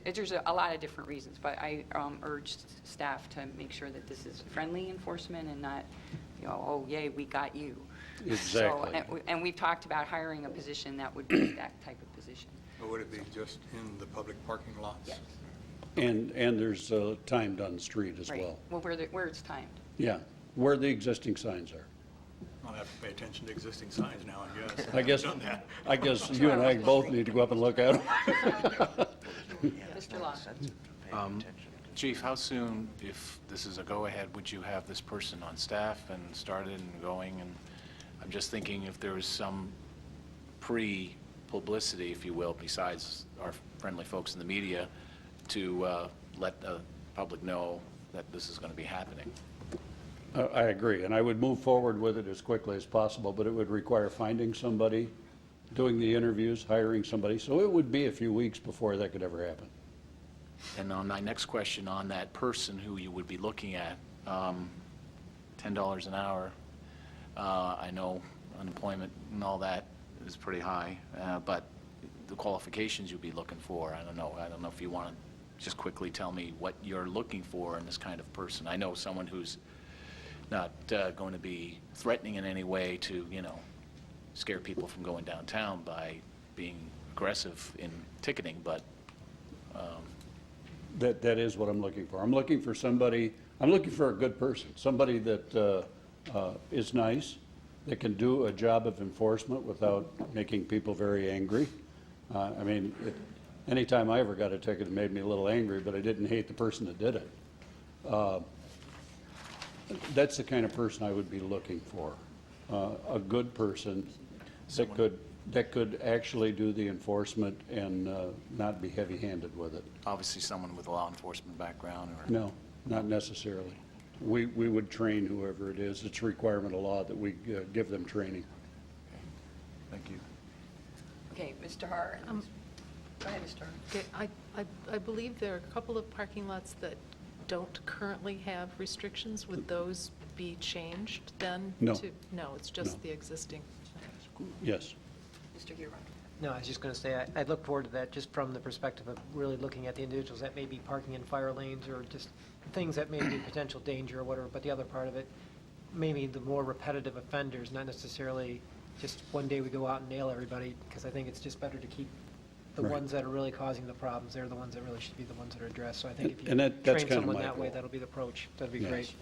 there's a lot of different reasons. But I urge staff to make sure that this is friendly enforcement and not, oh, yay, we got you. Exactly. So, and we've talked about hiring a position that would be that type of position. Or would it be just in the public parking lots? Yes. And there's timed on the street as Right. well. Well, where it's timed. Yeah, where the existing signs are. I'll have to pay attention to existing signs now, I guess. Done that. I guess you and I both need to go up and look at them. Mr. Law. Chief, how soon, if this is a go-ahead, would you have this person on staff and started and going? And I'm just thinking if there was some pre-publicity, if you will, besides our friendly folks in the media, to let the public know that this is going to be happening. I agree, and I would move forward with it as quickly as possible, but it would require finding somebody, doing the interviews, hiring somebody, so it would be a few weeks before that could ever happen. And on my next question, on that person who you would be looking at, $10 an hour, I know unemployment and all that is pretty high, but the qualifications you'd be looking for, I don't know if you want to just quickly tell me what you're looking for in this kind of person. I know someone who's not going to be threatening in any way to, scare people from going downtown by being aggressive in ticketing, but That is what I'm looking for. I'm looking for a good person, somebody that is nice, that can do a job of enforcement without making people very angry. Anytime I ever got a ticket, it made me a little angry, but I didn't hate the person that did it. That's the kind of person I would be looking for. A good person that could actually do the enforcement and not be heavy-handed with it. Obviously, someone with a law enforcement background or... No, not necessarily. We would train whoever it is. It's a requirement of law that we give them training. Thank you. Okay, Mr. Hart. Go ahead, Mr. Hart. Okay, I believe there are a couple of parking lots that don't currently have restrictions. Would those be changed then? No. No, it's just No. the existing. Yes. Mr. Giron. No, I was just going to say, I look forward to that just from the perspective of really looking at the individuals that may be parking in fire lanes or just things that may be potential danger or whatever, but the other part of it, maybe the more repetitive offenders, not necessarily just one day we go out and nail everybody, because I think it's just better to keep the Right. ones that are really causing the problems. They're the ones that really should be the ones that are addressed. So I think if And you that's train kind of someone my that way, goal. that'll be the approach. That'd be Yes. great.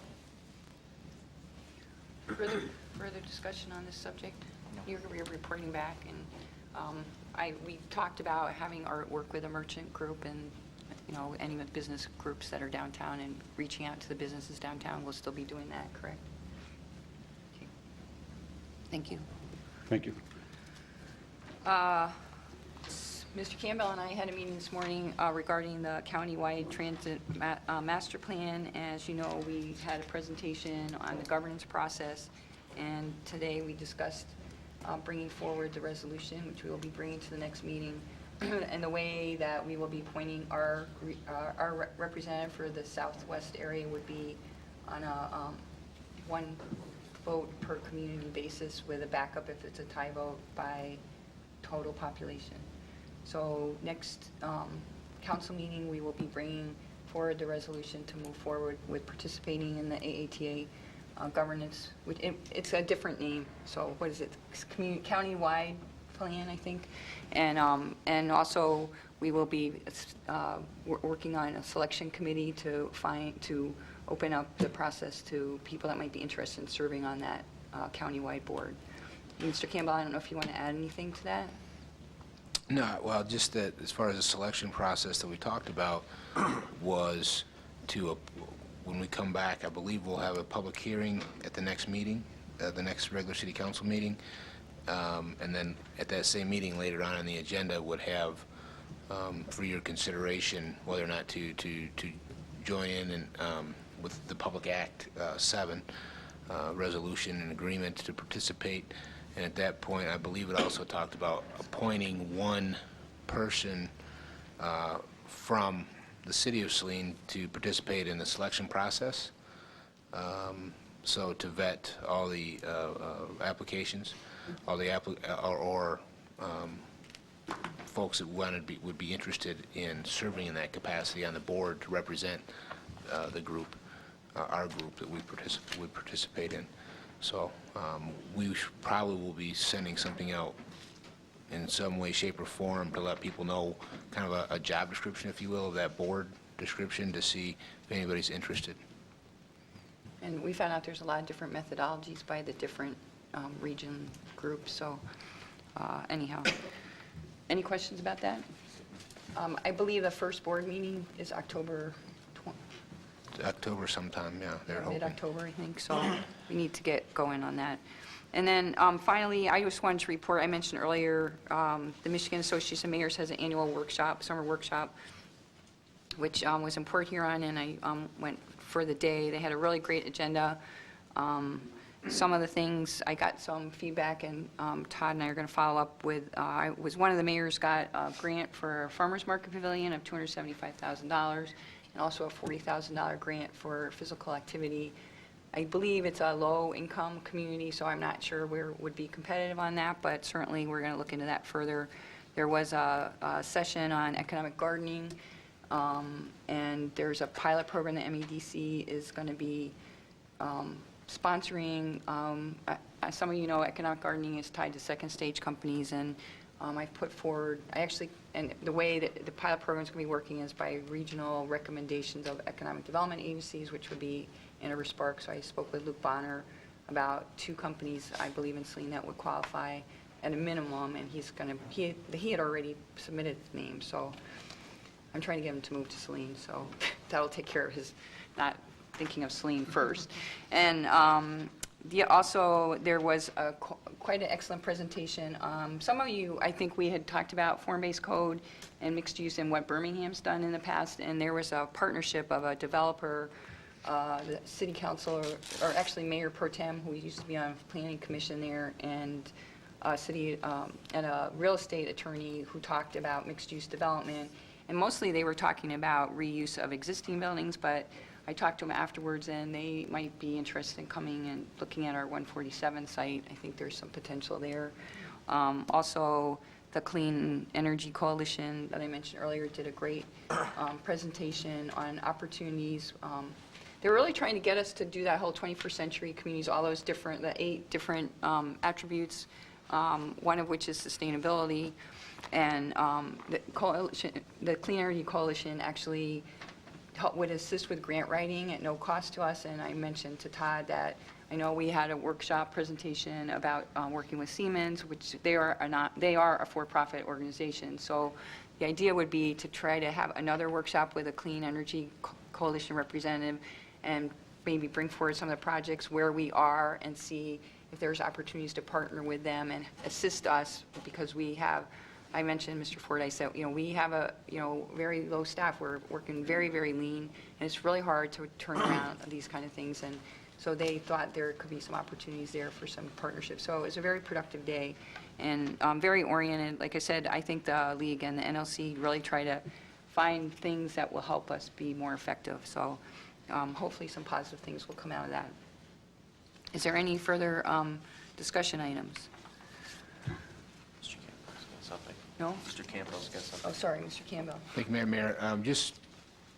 Further discussion on this subject? You're reporting back, and we talked about having Art work with a merchant group and, any of the business groups that are downtown and reaching out to the businesses downtown. We'll still be doing that, correct? Okay. Thank you. Thank you. Mr. Campbell and I had a meeting this morning regarding the countywide transit master plan. As you know, we had a presentation on the governance process, and today we discussed bringing forward the resolution, which we will be bringing to the next meeting, and the way that we will be appointing our representative for the southwest area would be on a one vote per community basis with a backup if it's a tie vote by total population. So next council meeting, we will be bringing forward the resolution to move forward with participating in the AATA governance. It's a different name, so what is it? County-wide plan, I think. And also, we will be working on a selection committee to open up the process to people that might be interested in serving on that county-wide board. Mr. Campbell, I don't know if you want to add anything to that? No, well, just that as far as the selection process that we talked about was to, when we come back, I believe we'll have a public hearing at the next meeting, the next regular city council meeting. And then at that same meeting later on in the agenda would have for your consideration whether or not to join in and with the Public Act 7 resolution and agreement to participate. And at that point, I believe it also talked about appointing one person from the city of Saline to participate in the selection process. So to vet all the applications, all the folks that would be interested in serving in that capacity on the board to represent the group, our group that we would participate in. So we probably will be sending something out in some way, shape, or form to let people know kind of a job description, if you will, of that board description to see if anybody's interested. And we found out there's a lot of different methodologies by the different region groups, so anyhow. Any questions about that? I believe the first board meeting is October October sometime, yeah, they're hoping. mid-October, I think, so we need to get going on that. And then finally, I just wanted to report, I mentioned earlier, the Michigan Association of Mayors has an annual workshop, summer workshop, which was in Port Huron, and I went for the day. They had a really great agenda. Some of the things, I got some feedback, and Todd and I are going to follow up with, one of the mayors got a grant for a farmer's market pavilion of $275,000, and also a $40,000 grant for physical activity. I believe it's a low-income community, so I'm not sure we would be competitive on that, but certainly we're going to look into that further. There was a session on economic gardening, and there's a pilot program that MEDC is going to be sponsoring. Some of you know economic gardening is tied to second stage companies, and I've put forward, and the way that the pilot program is going to be working is by regional recommendations of economic development agencies, which would be InterSpark. So I spoke with Luke Bonner about 2 companies, I believe, in Saline that would qualify. at a minimum, and he had already submitted his name, so I'm trying to get him to move to Saline, so that'll take care of his not thinking of Saline first. And also, there was quite an excellent presentation. Some of you, I think we had talked about form-based code and mixed use and what Birmingham's done in the past, and there was a partnership of a developer, the city council, or actually Mayor Pro Tem, who used to be on planning commission there, and and a real estate attorney who talked about mixed-use development. And mostly they were talking about reuse of existing buildings, but I talked to them afterwards, and they might be interested in coming and looking at our 147 site. I think there's some potential there. Also, the Clean Energy Coalition that I mentioned earlier did a great presentation on opportunities. They're really trying to get us to do that whole 21st century communities, all those different, the 8 different attributes, one of which is sustainability. And the Clean Energy Coalition actually would assist with grant writing at no cost to us. And I mentioned to Todd that I know we had a workshop presentation about working with Siemens, which they are a for-profit organization. So the idea would be to try to have another workshop with a Clean Energy Coalition representative and maybe bring forward some of the projects where we are and see if there's opportunities to partner with them and assist us, because we have, I mentioned, Mr. Fordyce, that, we have a, very low staff. We're working very, very lean, and it's really hard to turn around these kind of things. And so they thought there could be some opportunities there for some partnerships. So it was a very productive day and very oriented. Like I said, I think the League and the NLC really try to find things that will help us be more effective. So hopefully some positive things will come out of that. Is there any further discussion items? Mr. Campbell's got something. No? Mr. Campbell's got something. Oh, sorry, Mr. Campbell. Thank you, Mayor. Just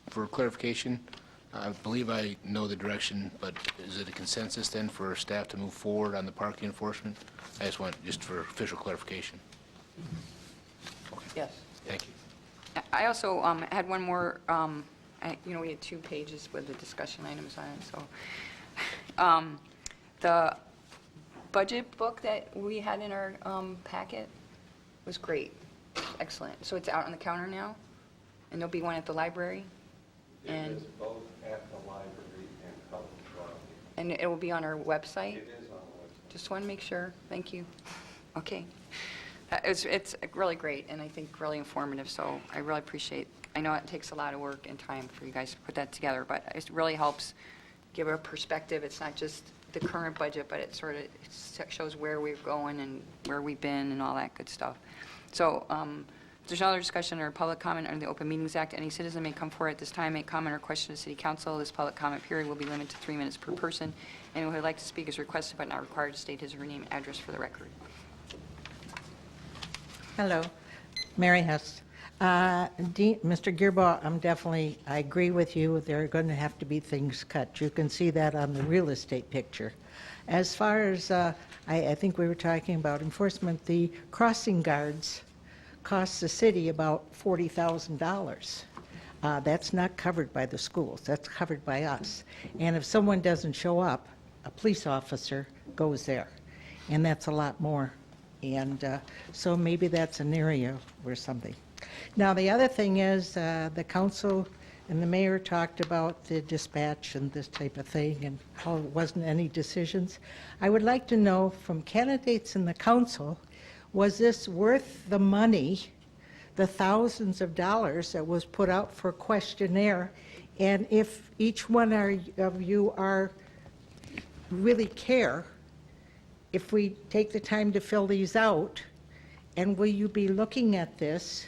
for clarification, I believe I know the direction, but is it a consensus then for staff to move forward on the parking enforcement? I just want, just for official clarification. Yes. Thank you. I also had one more, we had 2 pages with the discussion items on it, so. The budget book that we had in our packet was great, excellent. So it's out on the counter now, and there'll be one at the library? And both at the library and public library. And it will be on our website? It is on the website. Just want to make sure. Thank you. Okay. It's really great, and I think really informative, so I really appreciate. I know it takes a lot of work and time for you guys to put that together, but it really helps give a perspective. It's not just the current budget, but it sort of shows where we're going and where we've been and all that good stuff. So if there's no other discussion or public comment under the Open Meetings Act, any citizen may come forward at this time, make comment or question to City Council. This public comment period will be limited to 3 minutes per person. Anyone who would like to speak is requested but not required to state his or her name and address for the record. Hello, Mary Hess. Mr. Gearbaugh, I agree with you. There are going to have to be things cut. You can see that on the real estate picture. As far as, I think we were talking about enforcement, the crossing guards cost the city about $40,000. That's not covered by the schools. That's covered by us. And if someone doesn't show up, a police officer goes there. And that's a lot more. And so maybe that's an area or something. Now, the other thing is the council and the mayor talked about the dispatch and this type of thing and how it wasn't any decisions. I would like to know from candidates in the council, was this worth the money, the thousands of dollars that was put out for questionnaire? And if each one of you are really care, if we take the time to fill these out, and will you be looking at this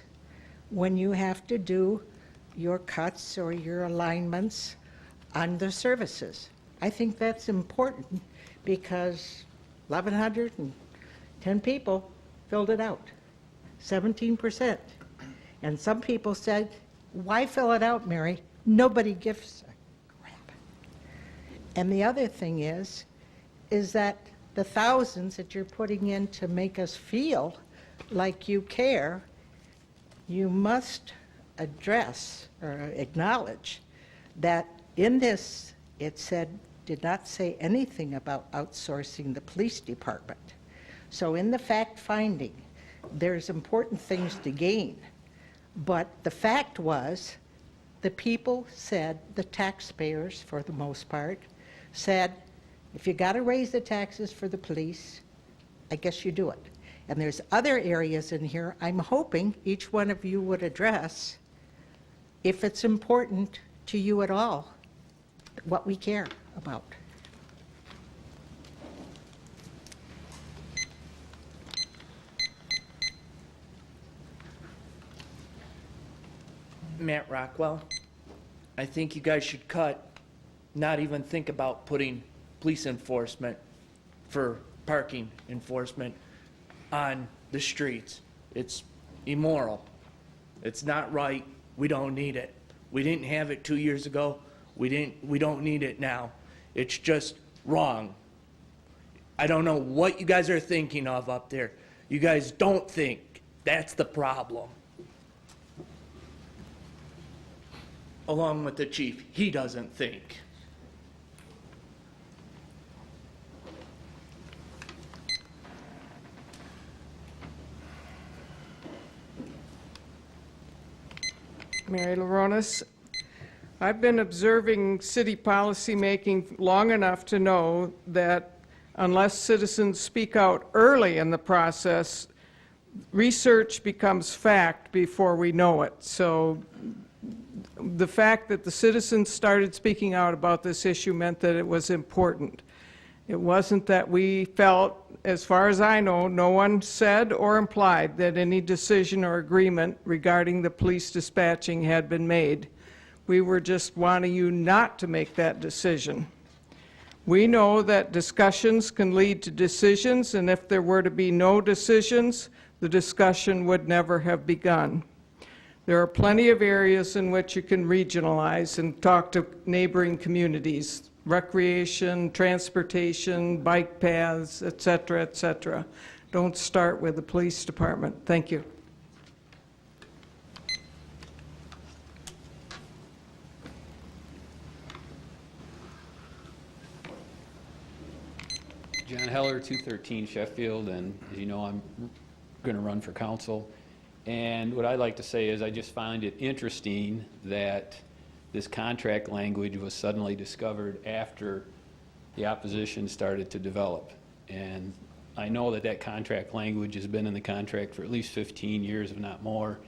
when you have to do your cuts or your alignments on the services? I think that's important because 1,110 people filled it out, 17%. And some people said, why fill it out, Mary? Nobody gives a crap. And the other thing is that the thousands that you're putting in to make us feel like you care, you must address or acknowledge that in this, it said, did not say anything about outsourcing the police department. So in the fact-finding, there's important things to gain. But the fact was, the people said, the taxpayers for the most part, said, if you got to raise the taxes for the police, I guess you do it. And there's other areas in here I'm hoping each one of you would address, if it's important to you at all, what we care about. Matt Rockwell, I think you guys should not even think about putting police enforcement for parking enforcement on the streets. It's immoral. It's not right. We don't need it. We didn't have it 2 years ago. We don't need it now. It's just wrong. I don't know what you guys are thinking of up there. You guys don't think. That's the problem. Along with the chief, he doesn't think. Mary LaRonas, I've been observing city policy making long enough to know that unless citizens speak out early in the process, research becomes fact before we know it. So the fact that the citizens started speaking out about this issue meant that it was important. It wasn't that we felt, as far as I know, no one said or implied that any decision or agreement regarding the police dispatching had been made. We were just wanting you not to make that decision. We know that discussions can lead to decisions, and if there were to be no decisions, the discussion would never have begun. There are plenty of areas in which you can regionalize and talk to neighboring communities, recreation, transportation, bike paths, et cetera, et cetera. Don't start with the police department. Thank you. John Heller, 213 Sheffield, and as you know, I'm going to run for council. And what I'd like to say is I just find it interesting that this contract language was suddenly discovered after the opposition started to develop. And I know that that contract language has been in the contract for at least 15 years, if not more.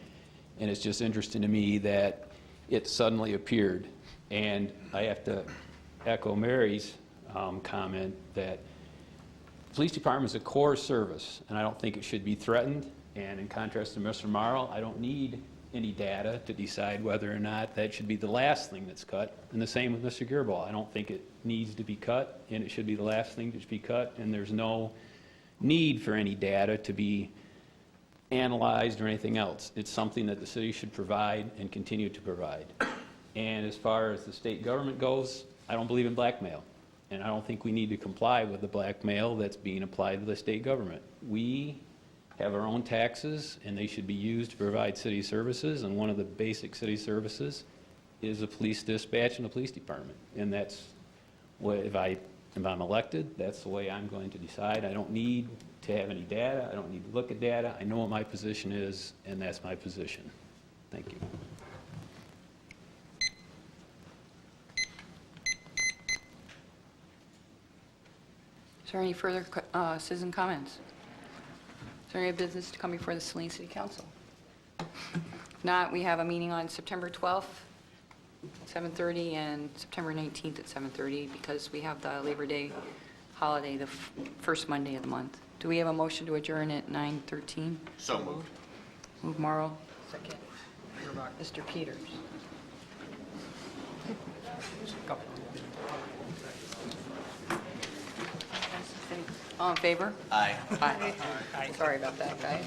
And it's just interesting to me that it suddenly appeared. And I have to echo Mary's comment that the police department is a core service, and I don't think it should be threatened. And in contrast to Mr. Morrow, I don't need any data to decide whether or not that should be the last thing that's cut. And the same with Mr. Gearball. I don't think it needs to be cut, and it should be the last thing to be cut, and there's no need for any data to be analyzed or anything else. It's something that the city should provide and continue to provide. And as far as the state government goes, I don't believe in blackmail. And I don't think we need to comply with the blackmail that's being applied to the state government. We have our own taxes, and they should be used to provide city services, and one of the basic city services is the police dispatch and the police department. And that's what, if I'm elected, that's the way I'm going to decide. I don't need to have any data. I don't need to look at data. I know what my position is, and that's my position. Thank you. Is there any further citizen comments? Is there any business to come before the Saline City Council? If not, we have a meeting on September 12th, 7:30, and September 19th at 7:30, because we have the Labor Day holiday, the first Monday of the month. Do we have a motion to adjourn at 9:13? So moved. Move Morrow. Second. Mr. Peters. All in favor? Aye. Aye. Sorry about that, guys.